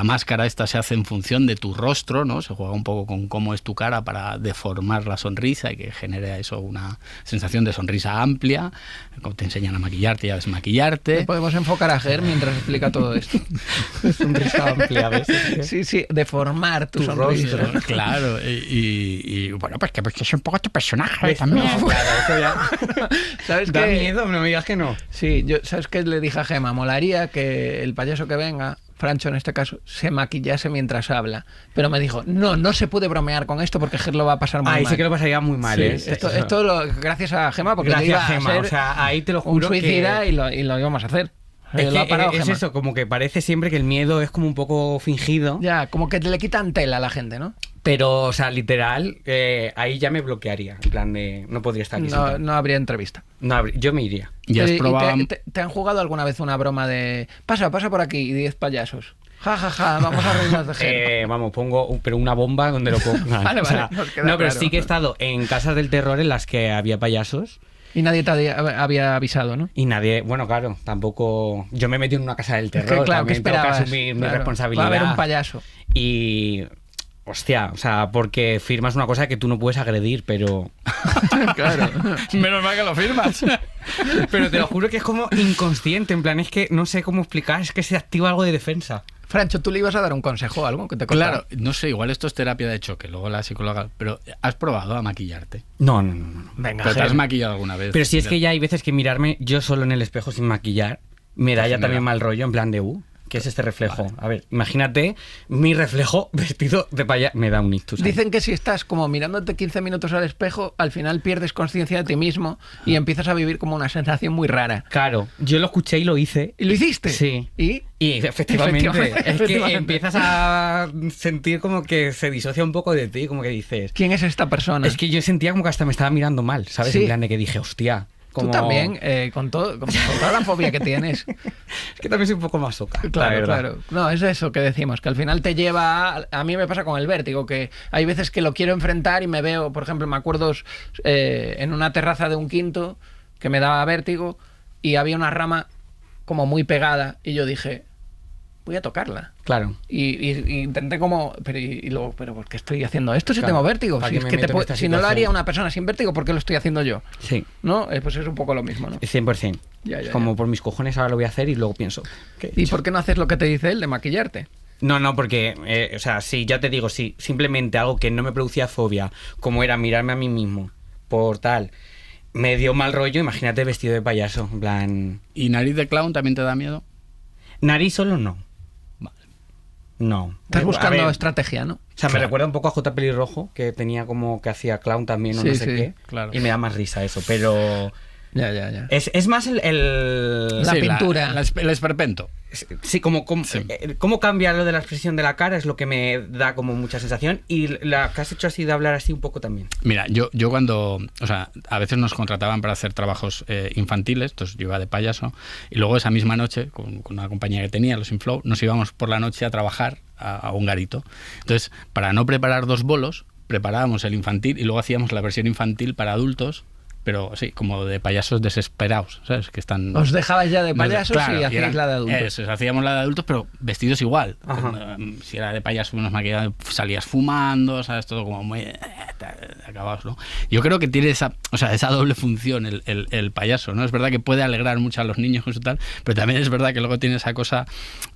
máscara esta se hace en función de tu rostro, ¿no? Se juega un poco con cómo es tu cara para deformar la sonrisa y que genere eso una sensación de sonrisa amplia. Como te enseñan a maquillarte y a desmaquillarte. Podemos enfocar a Ger mientras explica todo esto. Sonrisa amplia a veces. Sí, sí, deformar tu sonrisa. rostro. Claro, y bueno, pues que es un poco tu personaje también. No, claro, eso ya. ¿Sabes Da qué? miedo, no me digas que no. Sí, ¿sabes qué le dije a Gema? Molaría que el payaso que venga, Francho en este caso, se maquillase mientras habla. Pero me dijo, no se puede bromear con esto porque Ger lo va a pasar muy Ahí mal. sí que lo pasaría muy mal, Sí, ¿eh? esto gracias a Gema, porque Gracias, le iba Gema, a ser o sea, ahí te lo un juro suicida que... y lo íbamos a hacer. Es, Lo ha que, parado es Gema. eso, como que parece siempre que el miedo es como un poco fingido, Ya, como que le quitan tela a la gente, ¿no? pero, o sea, literal, ahí ya me bloquearía, en plan de, no podría estar aquí sentado. No habría entrevista. No, yo me iría. Ya has ¿Y probado. te han jugado alguna vez una broma de pasa por aquí y 10 payasos? Ja, ja, ja, vamos a reírnos de Ger. Vamos, pongo pero una bomba donde lo pongo. Vale, O sea, vale, nos queda no, pero claro. sí que he estado en casas del terror en las que había payasos Y nadie te había avisado, ¿no? y nadie, bueno, claro, tampoco... Yo me metí en una casa del Es terror, que, claro, ¿qué también tengo que esperabas? asumir mi Claro, responsabilidad. va a haber un payaso. Y... Hostia, o sea, porque firmas una cosa que tú no puedes agredir, pero... Claro. Menos mal que lo firmas. Pero te lo juro que es como inconsciente, en plan, es que no sé cómo explicar, es que se activa algo de defensa. Francho, tú le ibas a dar un consejo o algo que te contara? Claro, no sé, igual esto es terapia de choque, luego la psicóloga, pero ¿has probado a maquillarte? No. Venga, ¿Pero te has Ger. maquillado alguna vez? Pero si es que ya hay veces que mirarme yo solo en el espejo sin maquillar me da ya genera. también mal rollo, en plan de ¿Qué es este reflejo? Vale. A ver, imagínate mi reflejo vestido de payaso. Me da un ictus. Dicen que si estás como mirándote 15 minutos al espejo, al final pierdes conciencia de ti mismo y empiezas a vivir como una sensación muy rara. Claro, yo lo escuché y lo hice. ¿Y lo hiciste? Sí. ¿Y? Y efectivamente, es que empiezas a sentir como que se disocia un poco de ti, como que dices... ¿Quién es esta persona? Es que yo sentía como que hasta me estaba mirando mal, ¿sabes? Sí. En plan de que dije, hostia... Tú también, con toda la fobia que tienes. Es que también soy un poco masoca. Claro. No, es eso que decimos, que al final te lleva... A mí me pasa con el vértigo, que hay veces que lo quiero enfrentar y me veo, por ejemplo, me acuerdo en una terraza de un quinto que me daba vértigo y había una rama como muy pegada y yo dije, voy a tocarla. Claro. Y intenté como... Pero ¿por qué estoy haciendo esto si tengo vértigo? Si no lo haría una persona sin vértigo, ¿por qué lo estoy haciendo yo? Sí. ¿No? Pues es un poco lo mismo, ¿no? 100%. Como por mis cojones ahora lo voy a hacer y luego pienso... ¿Y por qué no haces lo que te dice él de maquillarte? No, porque... o sea, sí, ya te digo, sí. Simplemente algo que no me producía fobia, como era mirarme a mí mismo, por tal... Me dio mal rollo, imagínate vestido de payaso, en plan... ¿Y nariz de clown también te da miedo? Nariz solo no. No. Estás buscando estrategia, ¿no? O sea, me recuerda un poco a J. Pelirrojo, que tenía como que hacía clown también o no sé qué. Claro. Y me da más risa eso, pero... Ya. Es más la pintura. El esperpento. Sí, cómo cambia lo de la expresión de la cara es lo que me da como mucha sensación. Y la que has hecho así de hablar así un poco también. Mira, yo cuando... O sea, a veces nos contrataban para hacer trabajos infantiles, entonces yo iba de payaso, y luego esa misma noche, con una compañía que tenía, los Inflow, nos íbamos por la noche a trabajar a un garito. Entonces, para no preparar 2 bolos, preparábamos el infantil y luego hacíamos la versión infantil para adultos, pero sí, como de payasos desesperados, ¿sabes? Que están... Os dejabais ya de payasos y hacíais la de adultos. Eso, hacíamos la de adultos, pero vestidos igual. Si era de payaso, unos maquillados, salías fumando, ¿sabes? Todo como muy... acabados, ¿no? Yo creo que tiene esa doble función el payaso, ¿no? Es verdad que puede alegrar mucho a los niños con su tal, pero también es verdad que luego tiene esa cosa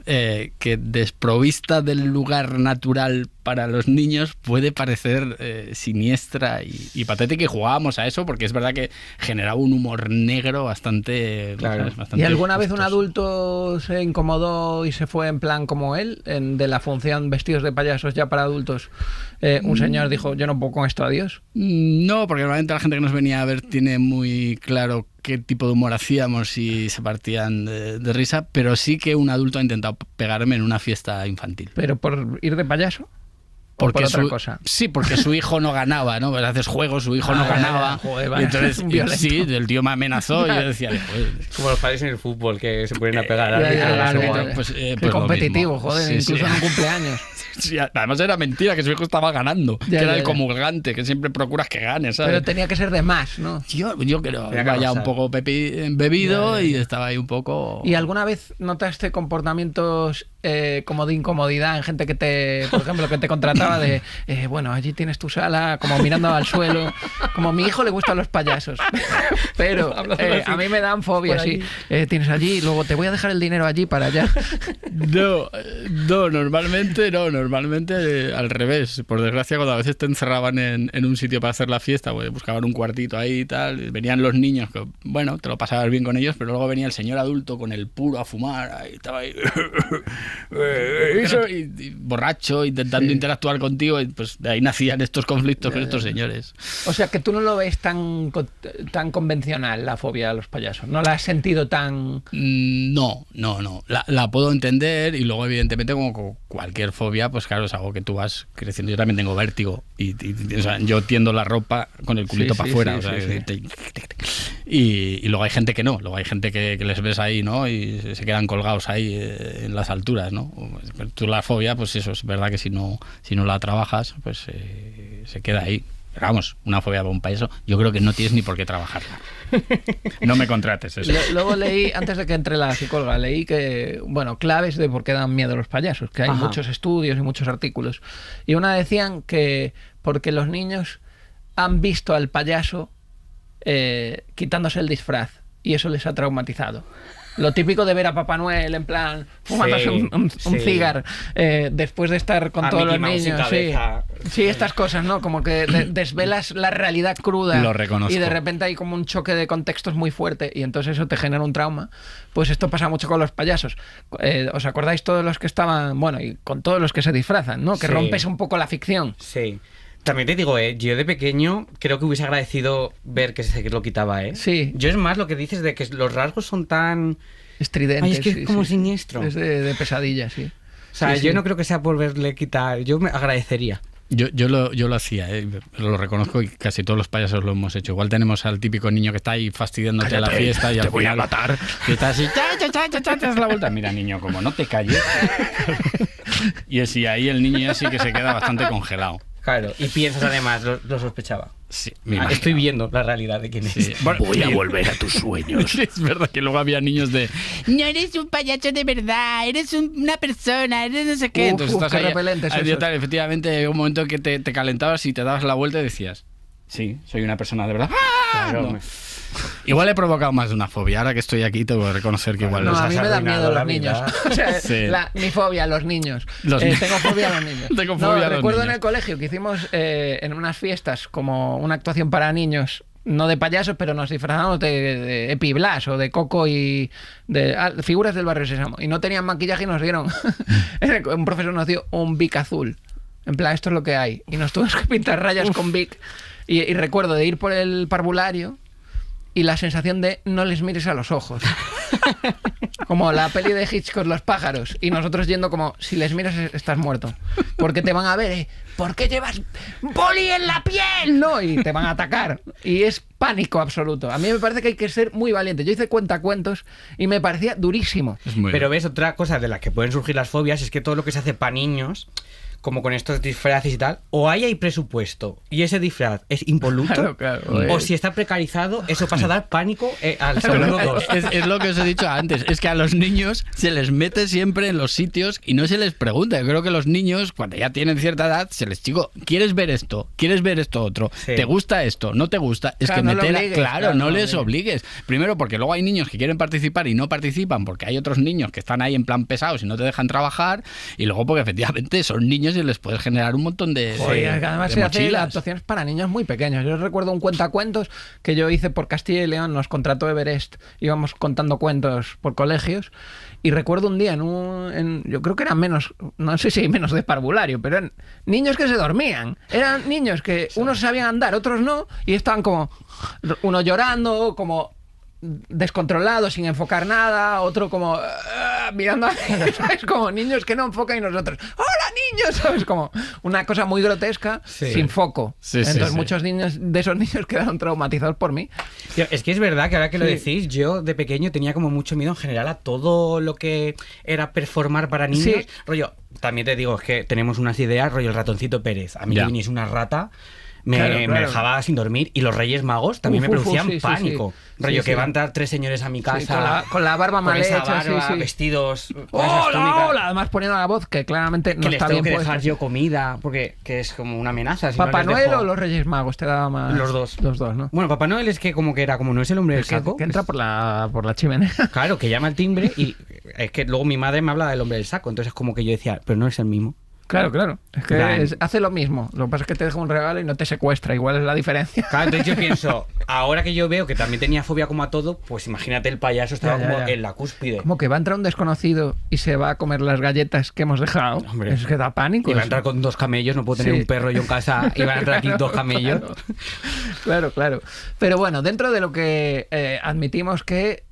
que desprovista del lugar natural para los niños puede parecer siniestra y patética, y jugábamos a eso porque es verdad que generaba un humor negro bastante... Claro. Bastante ¿Y alguna vez gustoso. un adulto se incomodó y se fue en plan como él, de la función vestidos de payasos ya para adultos? Un señor dijo, yo no puedo con esto, adiós. No, porque normalmente la gente que nos venía a ver tiene muy claro qué tipo de humor hacíamos y se partían de risa, pero sí que un adulto ha intentado pegarme en una fiesta infantil. ¿Pero por ir de payaso? Porque por otra cosa. Sí, porque su hijo no ganaba, ¿no? Pues haces juegos, su hijo no ganaba. Joder, y entonces, violento. sí, el tío me amenazó y yo decía, pues, Como los padres en el fútbol, que se ponen a pegar. Qué competitivo, joder, Sí, incluso sí. en un cumpleaños. Sí, además era mentira que su hijo estaba ganando, que era el comulgante, que siempre procuras que gane, ¿sabes? Pero tenía que ser de más, ¿no? Yo creo que Tenía que vaya pasar. un poco bebido y estaba ahí un poco... ¿Y alguna vez notaste comportamientos como de incomodidad en gente que por ejemplo, que te contrataba de, bueno, allí tienes tu sala, como mirando al suelo, como a mi hijo le gustan los payasos, pero a mí me dan fobia, sí. Tienes allí, luego te voy a dejar el dinero allí para allá. No, normalmente al revés. Por desgracia, cuando a veces te encerraban en un sitio para hacer la fiesta, pues buscaban un cuartito ahí y tal, venían los niños, que bueno, te lo pasabas bien con ellos, pero luego venía el señor adulto con el puro a fumar, ahí estaba ahí, y borracho, intentando interactuar contigo, y pues de ahí nacían estos conflictos con estos señores. O sea, que tú no lo ves tan convencional, la fobia a los payasos. ¿No la has sentido tan...? No. La puedo entender, y luego evidentemente como cualquier fobia, pues claro, es algo que tú vas creciendo. Yo también tengo vértigo y o sea, yo tiendo la ropa con el culito para afuera. Y luego hay gente que no, luego hay gente que les ves ahí, ¿no? Y se quedan colgados ahí en las alturas, ¿no? Tú la fobia, pues eso, es verdad que si no la trabajas, pues se queda ahí. Pero vamos, una fobia para un payaso, yo creo que no tienes ni por qué trabajarla. No me contrates eso. Luego leí, antes de que entre la psicóloga, leí que, bueno, claves de por qué dan miedo los payasos, que hay muchos estudios y muchos artículos. Y una decían que porque los niños han visto al payaso quitándose el disfraz y eso les ha traumatizado. Lo típico de ver a Papá Noel en plan fumándose un sí. cigar después de estar con A todos los Mickey Mouse sin niños. Sí. cabeza. Sí, estas cosas, ¿no? Como que desvelas la realidad cruda. Lo reconozco. Y de repente hay como un choque de contextos muy fuerte y entonces eso te genera un trauma. Pues esto pasa mucho con los payasos. ¿Os acordáis todos los que estaban, bueno, y con todos los que se disfrazan, ¿no? Que Sí. rompes un poco la ficción. Sí. También te digo, yo de pequeño creo que hubiese agradecido ver que se lo quitaba, ¿eh? Sí. Yo es más lo que dices de que los rasgos son tan... Estridentes. Ay, es que es sí, como sí. siniestro. Es de pesadilla, sí. O sea, Sí, yo sí. no creo que sea por verle quitar. Yo me agradecería. Yo lo hacía, lo reconozco y casi todos los payasos lo hemos hecho. Igual tenemos al típico niño que está ahí fastidiándote la fiesta y al final matar. que está así, te das la vuelta. Mira, niño, como no te calles. Y así ahí el niño ya sí que se queda bastante congelado. Claro. Y piensas además, lo sospechaba. Sí, me imagino. Estoy viendo la realidad de quién es. Sí. Bueno, Voy a y- volver a tus sueños. Es verdad que luego había niños de no eres un payaso de verdad, eres una persona, eres no sé qué. Uf, Entonces uf, estás qué ahí, repelentes ahí, esos. tal, efectivamente, hay un momento que te calentabas y te dabas la vuelta y decías, sí, soy una persona de verdad. ¡Ah! Claro, No. hombre. Igual he provocado más de una fobia. Ahora que estoy aquí tengo que reconocer que igual No, los a has mí me dan arruinado miedo la los niños. vida. O sea, Sí. mi fobia, los niños. Los niños. Tengo fobia a los niños. Tengo No, fobia a los recuerdo en niños. el colegio que hicimos en unas fiestas como una actuación para niños, no de payasos, pero nos disfrazamos de Epi Blas o de Coco y de figuras del barrio Sésamo. Y no tenían maquillaje y nos dieron. Un profesor nos dio un Bic azul. En plan, esto es lo que hay. Y nos tuvimos que pintar rayas con Bic. Y recuerdo de ir por el parvulario y la sensación de no les mires a los ojos. Como la peli de Hitchcock, Los pájaros. Y nosotros yendo como, si les miras estás muerto. Porque te van a ver, ¿por qué llevas boli en la piel? No, y te van a atacar. Y es pánico absoluto. A mí me parece que hay que ser muy valiente. Yo hice cuentacuentos y me parecía durísimo. Es muy Pero ves, otra cosa de la que pueden surgir las fobias es que todo lo que se hace para niños, como con estos disfraces y tal, o ahí hay presupuesto y ese disfraz es impoluto, Claro, claro, o si está precarizado, eso pasa a dar pánico al Pero segundo dos. es lo que os he dicho antes, es que a los niños se les mete siempre en los sitios y no se les pregunta. Yo creo que los niños, cuando ya tienen cierta edad, se les digo, ¿quieres ver esto? ¿Quieres ver esto otro? Sí. ¿Te gusta esto? ¿No te gusta? Es Claro, que no lo meter, obligues, claro, claro, no no les obligues. obligues. Primero porque luego hay niños que quieren participar y no participan porque hay otros niños que están ahí en plan pesados y no te dejan trabajar, y luego porque efectivamente son niños y les puedes generar un montón de Joder, que además de se hace mochilas. actuaciones para niños muy pequeños. Yo recuerdo un cuentacuentos que yo hice por Castilla y León, nos contrató Everest, íbamos contando cuentos por colegios, y recuerdo un día yo creo que eran menos, no sé si hay menos de parvulario, pero eran niños que se dormían. Eran niños que unos sabían andar, otros no, y estaban como uno llorando, como descontrolado, sin enfocar nada, otro como mirando a ¿sabes? Como niños que no enfocan y nosotros ¡hola niños! ¿Sabes? Como una cosa muy grotesca, Sí. sin foco. Sí, sí, Entonces sí. muchos niños de esos niños quedaron traumatizados por mí. Tío, es que es verdad que ahora que lo Sí. decís, yo de pequeño tenía como mucho miedo en general a todo lo que era performar para niños. Sí. Rollo, también te digo, es que tenemos unas ideas, rollo el ratoncito Pérez. A mí Ya. que viniese una rata, me, Claro, me claro. dejaba sin dormir. Y los Reyes Magos también Uf, me uf, producían sí, sí, pánico. sí. Rollo Sí, que sí. van a entrar 3 señores a mi casa. Sí, con la barba mal esa hecha, barba, sí, sí. vestidos con esas ¡Hola, túnicas. hola! Además poniendo la voz que claramente no Que les está tengo bien que puesta. dejar yo comida, porque que es como una amenaza. si no ¿Papá les Noel dejo- o los Reyes Magos te daba más? Los dos. Los dos, ¿no? Bueno, Papá Noel es que como que era, como no es el hombre del Que, saco. que entra por la chimenea. Claro, que llama al timbre y es que luego mi madre me habla del hombre del saco, entonces es como que yo decía, pero no es el mismo. Claro, claro. Es que Plan. hace lo mismo. Lo que pasa es que te deja un regalo y no te secuestra. Igual es la diferencia. Claro, entonces yo pienso, ahora que yo veo que también tenía fobia como a todo, pues imagínate el payaso estaba Ya, ya, como ya. en la cúspide. Como que va a entrar un desconocido y se va a comer las galletas que hemos dejado. Hombre. Es que da pánico. Y va a eso. entrar con 2 camellos, no puedo tener Sí. un perro yo en casa, y van a entrar aquí 2 camellos. Claro. Pero bueno, dentro de lo que admitimos que,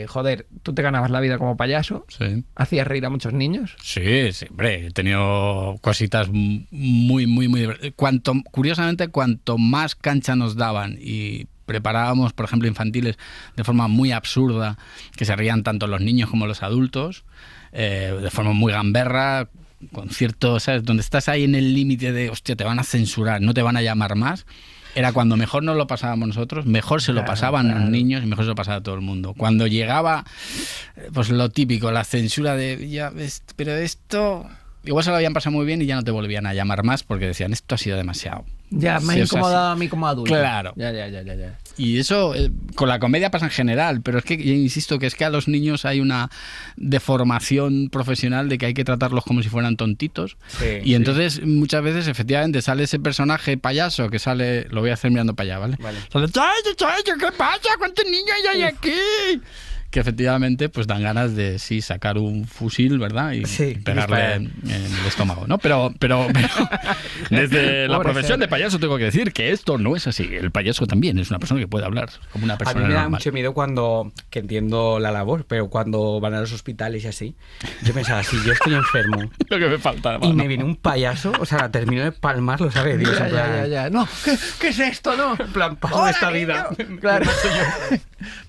joder, tú te ganabas la vida como payaso, Sí. hacías reír a muchos niños. Sí, sí, hombre, he tenido cositas muy curiosamente, cuanto más cancha nos daban y preparábamos, por ejemplo, infantiles de forma muy absurda, que se rían tanto los niños como los adultos, de forma muy gamberra, con cierto, ¿sabes? Donde estás ahí en el límite de, hostia, te van a censurar, no te van a llamar más. Era cuando mejor nos lo pasábamos nosotros, mejor se lo pasaban los niños y mejor se lo pasaba a todo el mundo. Cuando llegaba, pues lo típico, la censura de, ya ves, pero esto igual se lo habían pasado muy bien y ya no te volvían a llamar más porque decían, esto ha sido demasiado. Ya, me ha Si es incomodado así. a mí como adulto. Claro. Ya. Y eso con la comedia pasa en general, pero es que, insisto, que es que a los niños hay una deformación profesional de que hay que tratarlos como si fueran tontitos. Y entonces muchas veces efectivamente sale ese personaje payaso que sale, lo voy a hacer mirando para allá, ¿vale? Sale, "Chacho, ¿qué pasa? ¿Cuántos niños hay aquí?" Que efectivamente pues dan ganas de sí sacar un fusil, ¿verdad? Y pegarle en el estómago, ¿no? Pero desde la profesión de payaso tengo que decir que esto no es así. El payaso también es una persona que puede hablar como una A persona mí me da normal. mucho miedo cuando, que entiendo la labor, pero cuando van a los hospitales y así, yo pensaba, si yo estoy enfermo Lo que me falta. y me viene un payaso, o sea, termino de palmarlo, ¿sabes? Digo, en plan, Ya. No, ¿qué es esto, no? En plan, paso Hola, de esta niño. vida. Claro.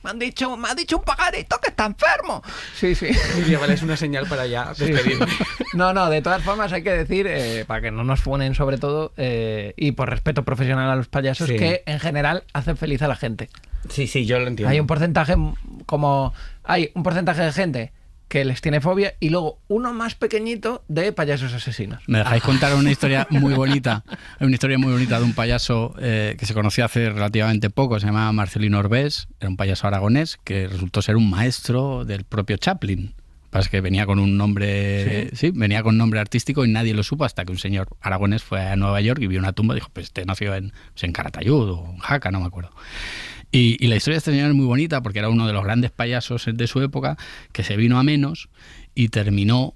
Me han dicho un pajarito que está enfermo. Sí. Y digo, vale, es una señal para ya despedirme. No, de todas formas hay que decir, para que no nos funen sobre todo, y por respeto profesional a los payasos, Sí. que en general hacen feliz a la gente. Sí, yo lo entiendo. Hay un porcentaje de gente que les tiene fobia y luego uno más pequeñito de payasos asesinos. ¿Me dejáis contar una historia muy bonita? Hay una historia muy bonita de un payaso que se conoció hace relativamente poco, se llamaba Marcelino Orbés, era un payaso aragonés que resultó ser un maestro del propio Chaplin. Pasa que venía con un nombre, venía con un nombre artístico y nadie lo supo hasta que un señor aragonés fue a Nueva York y vio una tumba y dijo, pues este nació en Calatayud o en Jaca, no me acuerdo. Y la historia de este señor es muy bonita porque era uno de los grandes payasos de su época que se vino a menos y terminó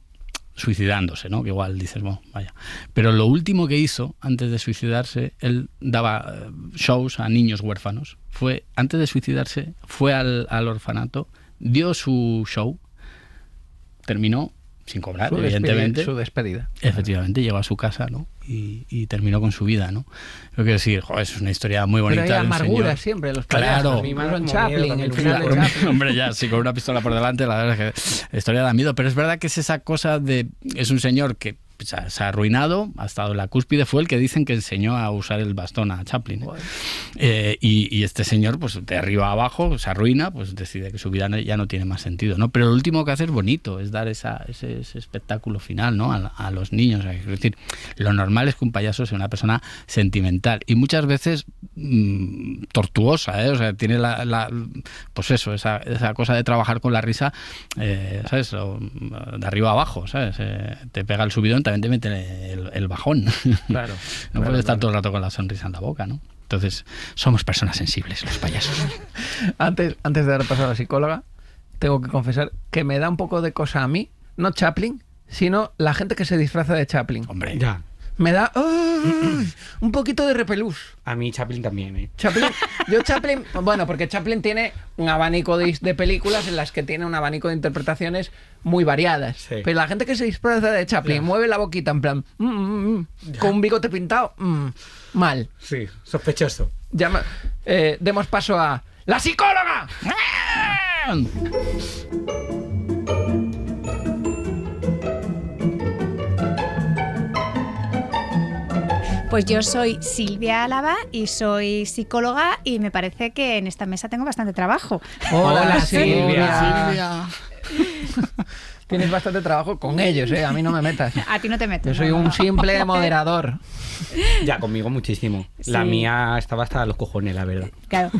suicidándose, ¿no? Que igual dices, bueno, vaya. Pero lo último que hizo antes de suicidarse, él daba shows a niños huérfanos. Antes de suicidarse, fue al orfanato, dio su show, terminó sin cobrar, evidentemente. Su despedida. Efectivamente, llegó a su casa, ¿no? Y terminó con su vida, ¿no? Lo que decir, joder, es una historia muy bonita. Pero hay de un amargura señor. siempre, los Claro. payasos. Incluso en Chaplin, el final de Hombre, Chaplin. hombre, ya, sí, con una pistola por delante, la verdad es que la historia da miedo, pero es verdad que es esa cosa de... Es un señor que se ha arruinado, ha estado en la cúspide, fue el que dicen que enseñó a usar el bastón a Chaplin. Y este señor, pues de arriba a abajo, se arruina, pues decide que su vida ya no tiene más sentido, ¿no? Pero lo último que hace es bonito, es dar ese espectáculo final, ¿no? A los niños. Es decir, lo normal es que un payaso sea una persona sentimental y muchas veces tortuosa, ¿eh? O sea, tiene pues eso, esa cosa de trabajar con la risa, ¿sabes? De arriba a abajo, ¿sabes? Te pega el subidón, también te mete el bajón. Claro. No puedes estar todo el rato con la sonrisa en la boca, ¿no? Entonces, somos personas sensibles, los payasos. Antes de dar paso a la psicóloga, tengo que confesar que me da un poco de cosa a mí, no Chaplin, sino la gente que se disfraza de Chaplin. Hombre, Ya. Me da un poquito de repelús. A mí Chaplin también, ¿eh? Chaplin, bueno, porque Chaplin tiene un abanico de películas en las que tiene un abanico de interpretaciones muy variadas. Sí. Pero la gente que se disfraza de Chaplin mueve la boquita en plan, con un bigote pintado, mal. Sí, sospechoso. Demos paso a la psicóloga. Pues yo soy Silvia Álava y soy psicóloga y me parece que en esta mesa tengo bastante trabajo. Hola, Silvia. Tienes bastante trabajo con ellos, ¿eh? A mí no me metas. A ti no te metes. Yo soy ¿no? un simple moderador. Ya, conmigo muchísimo. La Sí. mía estaba hasta los cojones, la verdad. Claro.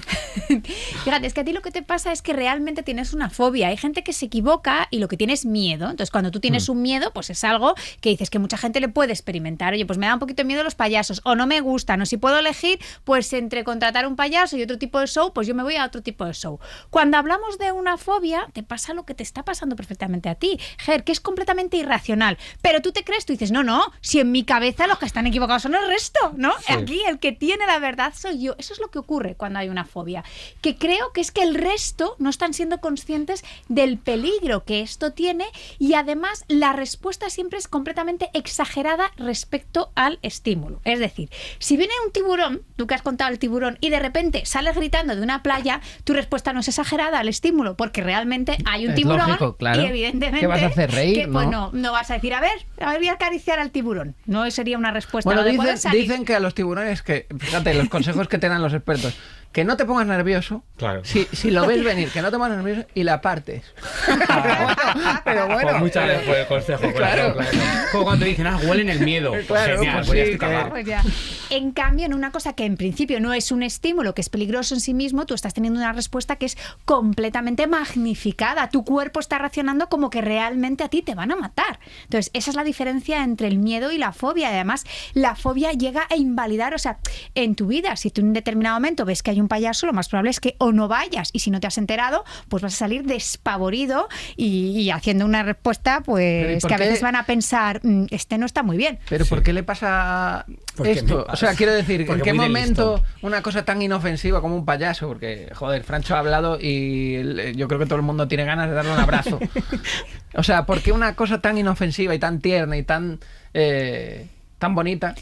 Fíjate, es que a ti lo que te pasa es que realmente tienes una fobia. Hay gente que se equivoca y lo que tiene es miedo. Entonces, cuando tú tienes un miedo, pues es algo que dices que mucha gente le puede experimentar. Oye, pues me da un poquito de miedo los payasos, o no me gustan, o si puedo elegir, pues entre contratar un payaso y otro tipo de show, pues yo me voy a otro tipo de show. Cuando hablamos de una fobia, te pasa lo que te está pasando perfectamente a ti, Ger, que es completamente irracional. Pero tú te crees, tú dices, no, si en mi cabeza los que están equivocados son el resto, ¿no? Sí. Aquí el que tiene la verdad soy yo. Eso es lo que ocurre cuando hay una fobia. Que creo que es que el resto no están siendo conscientes del peligro que esto tiene y además la respuesta siempre es completamente exagerada respecto al estímulo. Es decir, si viene un tiburón, tú que has contado el tiburón, y de repente sales gritando de una playa, tu respuesta no es exagerada al estímulo, porque realmente hay un Es tiburón lógico, claro. y evidentemente... ¿Qué vas a hacer, reír? Que, pues no vas a decir, a ver, voy a acariciar al tiburón. No sería una respuesta. Bueno, Lo de poder salir- dicen que a los tiburones, fíjate, los consejos que te dan los expertos, que no te pongas nervioso. Claro. Si lo ves venir, que no te pongas nervioso y la partes. Pero bueno. Pues muchas gracias por el consejo. Claro. Como cuando dicen, huelen el miedo. Claro, Genial, pues pues ya sí, estoy cagado. Pues ya. En cambio, en una cosa que en principio no es un estímulo, que es peligroso en sí mismo, tú estás teniendo una respuesta que es completamente magnificada. Tu cuerpo está reaccionando como que realmente a ti te van a matar. Entonces, esa es la diferencia entre el miedo y la fobia. Además, la fobia llega a invalidar, o sea, en tu vida, si tú en un determinado momento ves que hay un payaso, lo más probable es que o no vayas, y si no te has enterado, pues vas a salir despavorido y haciendo una respuesta, pues por que a qué? veces van a pensar, este no está muy bien. Pero ¿por qué le pasa ¿Por qué esto? me pasa? O sea, quiero decir, ¿en Porque qué voy de momento listón. una cosa tan inofensiva como un payaso? Porque, joder, Francho ha hablado y yo creo que todo el mundo tiene ganas de darle un abrazo. O sea, ¿por qué una cosa tan inofensiva y tan tierna y tan bonita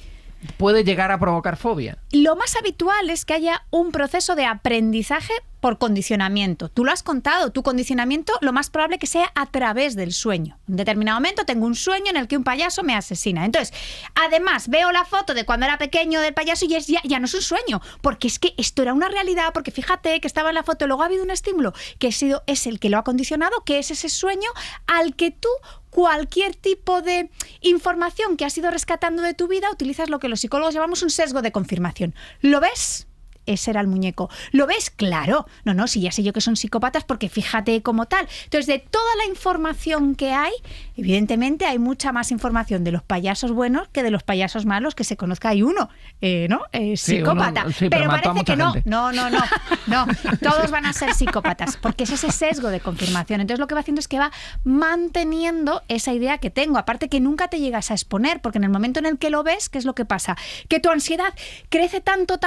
puede llegar a provocar fobia? Lo más habitual es que haya un proceso de aprendizaje por condicionamiento. Tú lo has contado, tu condicionamiento lo más probable que sea a través del sueño. En determinado momento tengo un sueño en el que un payaso me asesina. Entonces, además veo la foto de cuando era pequeño del payaso y ya no es un sueño, porque es que esto era una realidad, porque fíjate que estaba en la foto, luego ha habido un estímulo que es el que lo ha condicionado, que es ese sueño al que tú cualquier tipo de información que has ido rescatando de tu vida, utilizas lo que los psicólogos llamamos un sesgo de confirmación. ¿Lo ves? Ese era el muñeco. ¿Lo ves? Claro. No, si ya sé yo que son psicópatas porque fíjate como tal. Entonces, de toda la información que hay, evidentemente hay mucha más información de los payasos buenos que de los payasos malos, que se conozca. Hay uno, ¿no? Psicópata. Sí, pero mató a parece que mucha no. gente. No. Todos van a ser psicópatas porque es ese sesgo de confirmación. Entonces, lo que va haciendo es que va manteniendo esa idea que tengo. Aparte que nunca te llegas a exponer, porque en el momento en el que lo ves, ¿qué es lo que pasa? Que tu ansiedad crece tanto,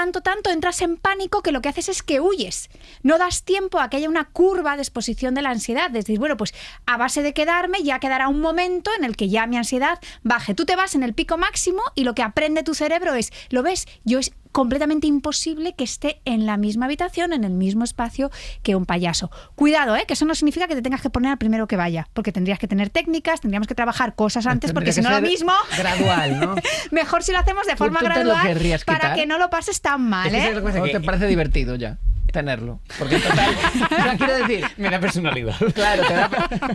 entras en pánico que lo que haces es que huyes. No das tiempo a que haya una curva de exposición de la ansiedad. Es decir, bueno, pues a base de quedarme ya quedará un momento en el que ya mi ansiedad baje. Tú te vas en el pico máximo y lo que aprende tu cerebro es, ¿lo ves? Es completamente imposible que esté en la misma habitación, en el mismo espacio que un payaso. Cuidado, que eso no significa que te tengas que poner al primero que vaya, porque tendrías que tener técnicas, tendríamos que trabajar cosas antes, porque si no lo mismo... Gradual, ¿no? Mejor si lo hacemos de forma ¿Tú te lo gradual querrías para quitar? que no lo pases tan mal, Es que ¿sabes lo que pasa? ¿O Que te parece divertido ya tenerlo? Porque en total... O sea, quiero decir... me da personalidad. Claro,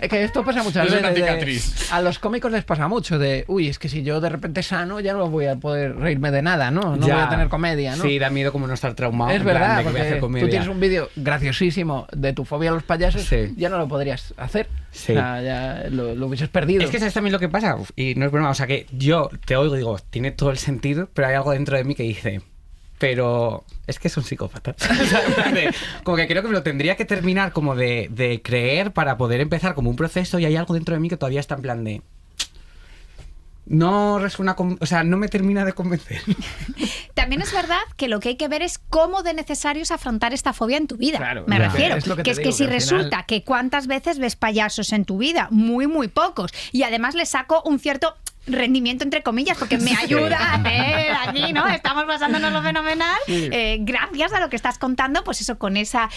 es que esto pasa muchas Es veces. una cicatriz. A los cómicos les pasa mucho de, es que si yo de repente sano ya no voy a poder reírme de nada, ¿no? No Ya. voy a tener comedia, ¿no? Sí, da miedo como no estar traumado. Es en plan verdad, de que voy a hacer porque comedia. tú tienes un vídeo graciosísimo de tu fobia a los payasos, Sí. ya no lo podrías hacer. Sí. O sea, ya lo hubieses perdido. Es que sabes también lo que pasa, y no es broma, o sea que yo te oigo y digo, tiene todo el sentido, pero hay algo dentro de mí que dice, pero es que son psicópatas. O sea, en plan de, como que creo que me lo tendría que terminar como de creer para poder empezar como un proceso, y hay algo dentro de mí que todavía está en plan de... No resuena o sea, no me termina de convencer. También es verdad que lo que hay que ver es cómo de necesario es afrontar esta fobia en tu vida. Claro, me ya. refiero. Es lo que Que te es digo, que si que al resulta final- que cuántas veces ves payasos en tu vida, muy pocos, y además le saco un cierto rendimiento entre comillas porque me ayuda a hacer aquí, ¿no? Estamos pasándonos lo fenomenal gracias a lo que estás contando, pues eso, con esa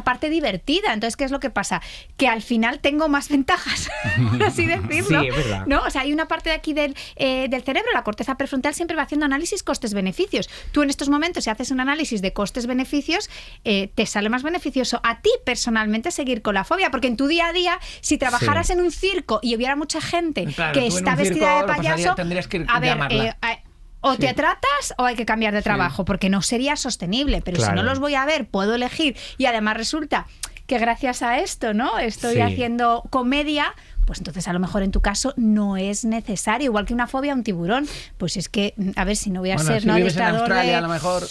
parte divertida. Entonces, ¿qué es lo que pasa? Que al final tengo más ventajas, por así decirlo. Sí, es verdad. ¿No? O sea, hay una parte de aquí del cerebro, la corteza prefrontal, siempre va haciendo análisis costes-beneficios. Tú en estos momentos, si haces un análisis de costes-beneficios, te sale más beneficioso a ti personalmente seguir con la fobia, porque en tu día a día, si trabajaras en un circo y hubiera mucha gente Claro, que tú en un está circo vestida de lo pasaría- payaso, tendrías que a ver, llamarla. o te tratas o hay que cambiar de trabajo, porque no sería sostenible. Pero si Claro. no los voy a ver, puedo elegir. Y además resulta que gracias a esto, ¿no? Estoy Sí. haciendo comedia, pues entonces a lo mejor en tu caso no es necesario. Igual que una fobia a un tiburón. Pues es que, a ver, si no voy a Bueno, ser si no vives en adiestrador Australia, de... a lo mejor...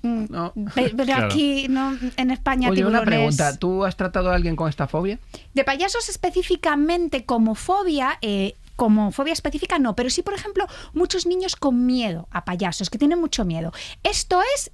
No. Pero Claro. aquí, no, en España, Oye, una tiburones... pregunta. ¿Tú has tratado a alguien con esta fobia? De payasos específicamente como fobia específica no, pero sí, por ejemplo, muchos niños con miedo a payasos, que tienen mucho miedo. Esto es,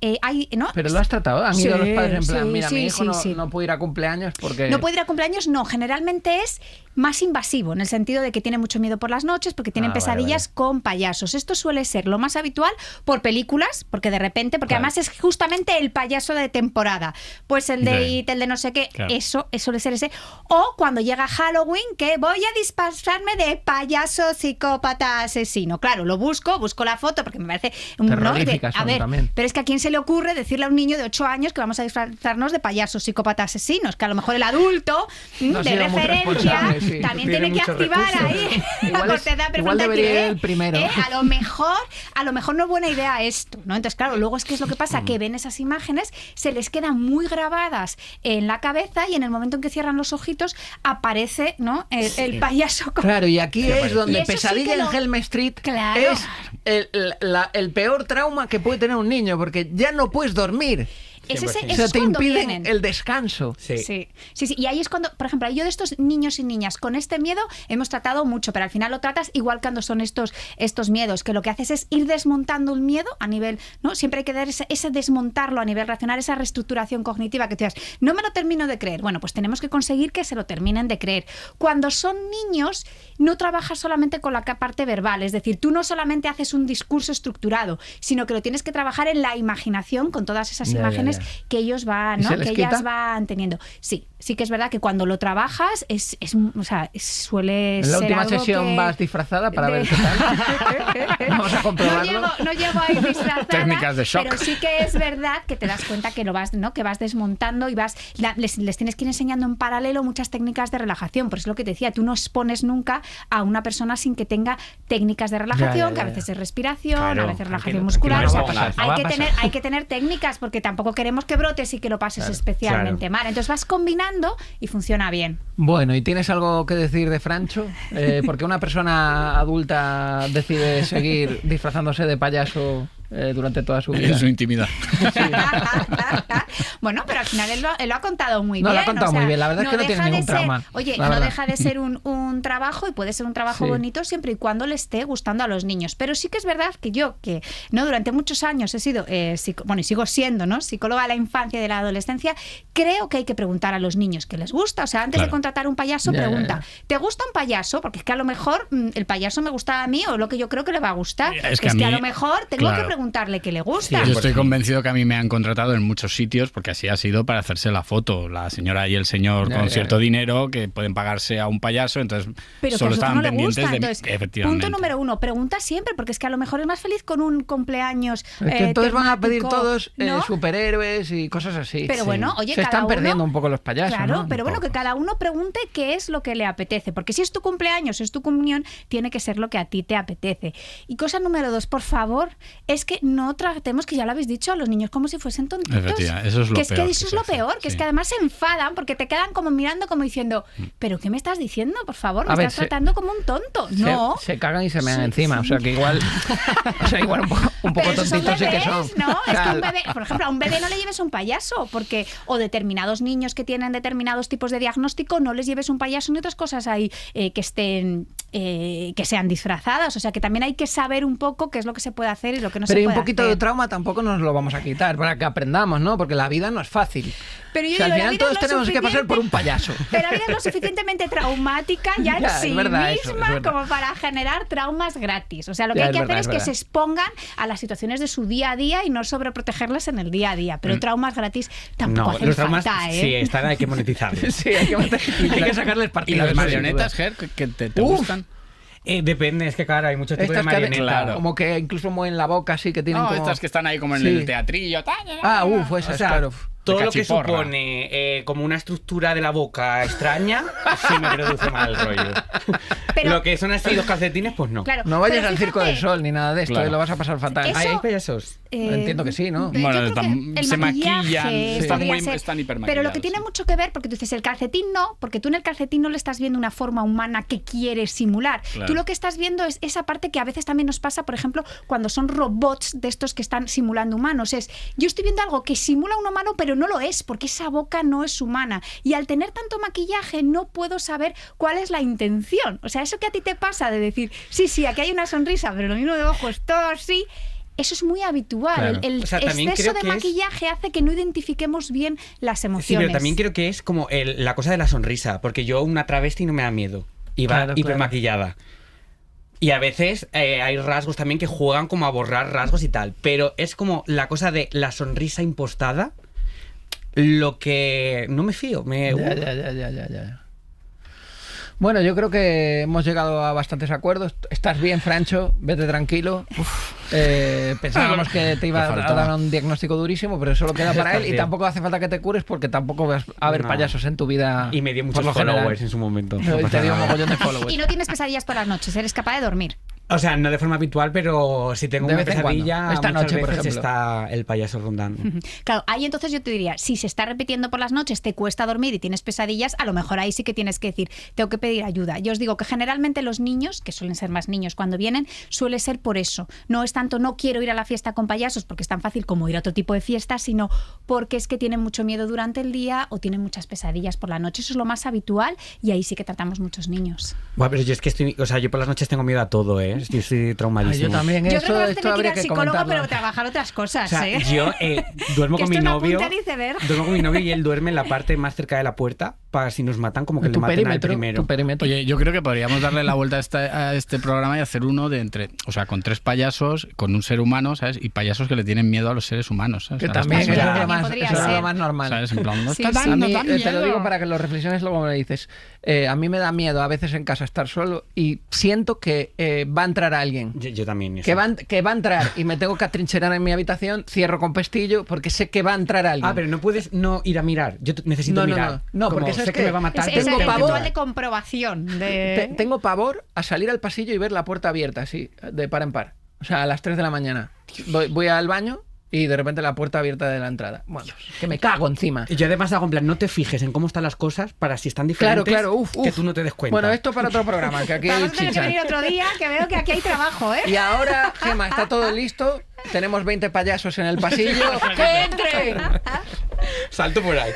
¿no? ¿Pero lo has tratado? ¿Han ido Sí, los padres en plan, sí, mira, mi sí, hijo sí. no puede ir a cumpleaños porque... No puede ir a cumpleaños, no. Generalmente es más invasivo, en el sentido de que tiene mucho miedo por las noches, porque tienen Ah, vale, pesadillas con payasos. Esto suele ser lo más habitual por películas, porque de repente, porque Claro. además es justamente el payaso de temporada. Pues el de Sí. It, el de no sé qué, Claro. eso suele ser ese. O cuando llega Halloween, que voy a disfrazarme de payaso payaso, psicópata, asesino. Claro, lo busco la foto porque me parece Terroríficas a son ver, también. pero es que a quién se le ocurre decirle a un niño de 8 años que vamos a disfrazarnos de payasos, psicópatas, asesinos, que a lo mejor el adulto No ha de sido muy referencia responsable, sí. también Tiene tiene que muchos activar recursos. ahí la Igual es- corteza prefrontal igual y debería decir, ir el primero. a lo mejor no es buena idea esto, ¿no? Entonces, claro, luego es que es lo que pasa, que ven esas imágenes, se les quedan muy grabadas en la cabeza y en el momento en que cierran los ojitos aparece, ¿no? El payaso con... Claro, y aquí es Y donde eso sí Pesadilla que lo- en Helm Street Claro. es el peor trauma que puede tener un niño, porque ya no puedes dormir. Eso O sea, es te cuando impiden vienen. el descanso. Sí. Y ahí es cuando, por ejemplo, yo de estos niños y niñas con este miedo hemos tratado mucho, pero al final lo tratas igual cuando son estos miedos, que lo que haces es ir desmontando el miedo a nivel, ¿no? Siempre hay que dar ese desmontarlo a nivel racional, esa reestructuración cognitiva que tú digas, no me lo termino de creer. Bueno, pues tenemos que conseguir que se lo terminen de creer. Cuando son niños, no trabajas solamente con la parte verbal, es decir, tú no solamente haces un discurso estructurado, sino que lo tienes que trabajar en la imaginación con todas esas Ya, imágenes ya. que ellos van, ¿Y ¿no? se les Que ellas quita? van teniendo. Sí que es verdad que cuando lo trabajas suele En la ser última algo sesión que- vas disfrazada para de- ver qué tal. Vamos a comprobarlo. No llego a ir disfrazada, Técnicas de shock. pero sí que es verdad que te das cuenta que lo vas, ¿no? Que vas desmontando y les tienes que ir enseñando en paralelo muchas técnicas de relajación. Por eso es lo que te decía, tú no expones nunca a una persona sin que tenga técnicas de relajación, Ya. que a veces es respiración, Claro, a veces relajación tranquilo, muscular. tranquilo, O sea, no va a pasar, no va a pasar. hay que tener técnicas porque tampoco queremos que brotes y que lo pases especialmente mal. Entonces vas combinando y funciona bien. Bueno, ¿y tienes algo que decir de Francho? Porque una persona adulta decide seguir disfrazándose de payaso durante toda su vida. En su intimidad. Bueno, pero al final él lo ha contado muy No, bien. lo ha contado muy bien. La verdad es que no deja tiene de ningún ser- trauma, Oye, la no verdad. deja de ser un trabajo y puede ser un trabajo Sí. bonito siempre y cuando le esté gustando a los niños. Pero sí que es verdad que yo, que no durante muchos años he sido, y sigo siendo, ¿no? Psicóloga de la infancia y de la adolescencia, creo que hay que preguntar a los niños qué les gusta. O sea, antes de Claro. contratar un payaso, Ya, pregunta, ya. ¿te gusta un payaso? Porque es que a lo mejor el payaso me gusta a mí o lo que yo creo que le va a gustar. Es que a a mí- lo mejor tengo que claro. preguntarle qué le gusta. Yo estoy convencido que a mí me han contratado en muchos sitios porque así ha sido para hacerse la foto. La señora y el señor Ya, con ya, cierto ya. dinero que pueden pagarse a un payaso, entonces Pero solo que a estaban no le pendientes gusta. de Entonces, efectivamente. punto número 1, pregunta siempre, porque es que a lo mejor es más feliz con un cumpleaños. Es que entonces van a pedir temático, todos ¿no? superhéroes y cosas así. Pero bueno, oye, se cada están uno- perdiendo un poco los payasos, Claro, ¿no? pero bueno, que cada uno pregunte qué es lo que le apetece, porque si es tu cumpleaños, es tu comunión, tiene que ser lo que a ti te apetece. Y cosa número 2, por favor, es que no tratemos, que ya lo habéis dicho, a los niños como si fuesen tontitos. Efectivamente, eso es lo que es peor que que eso es se lo hace, peor, que es sí. que además se enfadan porque te quedan como mirando como diciendo, ¿pero qué me estás diciendo? Por favor, me A ver, estás tratando como un tonto. Se- No. Se cagan y se mean Sí, encima. sí. O sea que igual. un poco Pero esos son tontitos sí que son. bebés, ¿no? O Es sea, que un bebé, por ejemplo, a un bebé no le lleves un payaso, porque o determinados niños que tienen determinados tipos de diagnóstico, no les lleves un payaso ni otras cosas ahí que estén que sean disfrazadas. O sea que también hay que saber un poco qué es lo que se puede hacer y lo que no pero se y un puede poquito hacer. de trauma tampoco nos lo vamos a quitar para que aprendamos, ¿no? Porque la vida no es fácil. Pero yo O sea, al digo, la final vida todos es lo tenemos que pasar por un payaso. Pero la vida es lo suficientemente traumática ya en Ya, es sí verdad eso, misma es verdad. como para generar traumas gratis. O sea, lo que Ya, hay es que verdad, hacer es es que verdad. se expongan a las situaciones de su día a día y no sobreprotegerlas en el día a día. Pero traumas gratis tampoco hacen los traumas falta, ¿eh? sí están, hay que monetizarlos. Sí, hay que sacarles ¿Y partido. las eso sin marionetas, duda. Ger, que te Uf. gustan? Depende, es que claro, hay muchos tipos de Estas que marionetas. Claro. como que incluso mueven la boca así que tienen No, como... estas que están ahí como en Sí. el teatrillo. Esas, O sea, claro. todo de lo que cachiporra. supone como una estructura de la boca extraña, sí me reduce mal el rollo. Pero- lo que son así dos calcetines, pues no. Claro, No vayas pero al Circo fíjate, del Sol ni nada de esto, Claro. lo vas a pasar fatal. Eso- ¿Hay payasos? Entiendo que sí, ¿no? yo Bueno, creo están- que el se maquillaje maquillan, podría están ser. están hipermaquillados. Pero lo que tiene sí. mucho que ver, porque tú dices el calcetín no, porque tú en el calcetín no le estás viendo una forma humana que quieres simular. Claro. Tú lo que estás viendo es esa parte que a veces también nos pasa, por ejemplo, cuando son robots de estos que están simulando humanos. Es, yo estoy viendo algo que simula un humano, pero no lo es, porque esa boca no es humana. Y al tener tanto maquillaje no puedo saber cuál es la intención. O sea, eso que a ti te pasa de decir, sí, aquí hay una sonrisa, pero lo mismo de ojos, todo así. Eso es muy habitual. Claro. El O sea, también exceso creo de que es- maquillaje hace que no identifiquemos bien las Sí, emociones. pero también creo que es como la cosa de la sonrisa, porque yo una travesti no me da miedo. Y va Claro, hipermaquillada. Y a veces hay rasgos también que juegan como a borrar rasgos y tal. Pero es como la cosa de la sonrisa impostada, lo que no me fío. Ya. Bueno, yo creo que hemos llegado a bastantes acuerdos. Estás bien, Francho, vete tranquilo. Pensábamos que te iba a dar un diagnóstico durísimo, pero solo queda para él. Y tampoco hace falta que te cures porque tampoco vas a haber payasos en tu vida. Y me dio por muchos lo general. followers en su momento. Y te dio un mogollón de followers. Y no tienes pesadillas por las noches, eres capaz de dormir. O sea, no de forma habitual, pero si tengo De una vez en pesadilla, cuando. Esta muchas noche, por veces ejemplo. está el payaso rondando. Claro, ahí entonces yo te diría, si se está repitiendo por las noches, te cuesta dormir y tienes pesadillas, a lo mejor ahí sí que tienes que decir, tengo que pedir ayuda. Yo os digo que generalmente los niños, que suelen ser más niños cuando vienen, suele ser por eso. No es tanto no quiero ir a la fiesta con payasos porque es tan fácil como ir a otro tipo de fiesta, sino porque es que tienen mucho miedo durante el día o tienen muchas pesadillas por la noche. Eso es lo más habitual y ahí sí que tratamos muchos niños. Bueno, pero yo es que yo por las noches tengo miedo a todo, ¿eh? Estoy traumadísimo. Yo también, Yo esto, creo que vas a esto tener que ir habría al que psicólogo, comentarlo. pero trabajar otras cosas, O sea, ¿eh? yo duermo Que con mi esto es una novio. punta de iceberg. Duermo con mi novio y él duerme en la parte más cerca de la puerta para si nos matan, como que le Tu maten al perímetro, primero. tu perímetro. Oye, yo creo que podríamos darle la vuelta a este programa y hacer uno de con 3 payasos, con un ser humano, ¿sabes? Y payasos que le tienen miedo a los seres humanos, ¿sabes? Que A las también eso es personas, lo más, podría eso es lo ser. más normal. ¿sabes? En plan, no Sí, está sí. dando A mí, tan te lo miedo. digo para que lo reflexiones luego me dices. A mí me da miedo a veces en casa estar solo y siento que va a entrar alguien. Yo también. Que va a entrar y me tengo que atrincherar en mi habitación, cierro con pestillo porque sé que va a entrar alguien. Ah, pero no puedes no ir a mirar. Yo necesito mirar. No, Como porque sé sabes que me va a matar. Es tengo el pavor. ritual de comprobación. Tengo pavor a salir al pasillo y ver la puerta abierta, así, de par en par. O sea, a las 3 de la mañana. Voy al baño y de repente la puerta abierta de la entrada. Bueno, que me cago encima. Yo además hago en plan, no te fijes en cómo están las cosas para si están diferentes, Claro, que tú no te des cuenta. Bueno, esto para otro programa, que aquí hay Vamos a tener que chicha. venir otro día, que veo que aquí hay trabajo, ¿eh? Y ahora, Gemma, está todo listo. Tenemos 20 payasos en el pasillo. ¡Que entren! Salto por ahí.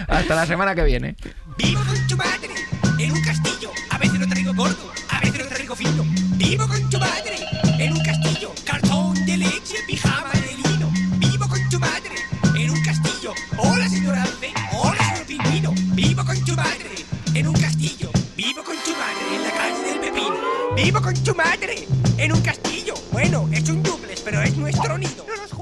Hasta la semana que viene. Vivo con tu madre en un castillo. A veces lo traigo gordo, a veces lo traigo fino. Vivo con tu madre en un castillo. Cartón de leche, pijama de lino. Vivo con tu madre en un castillo. Hola, señor Alce. Hola, señor Pingüino. Vivo con tu madre en un castillo. Vivo con tu madre en la calle del Pepino. Vivo con tu madre en un castillo. Bueno, es un duplex, pero es nuestro nido. No nos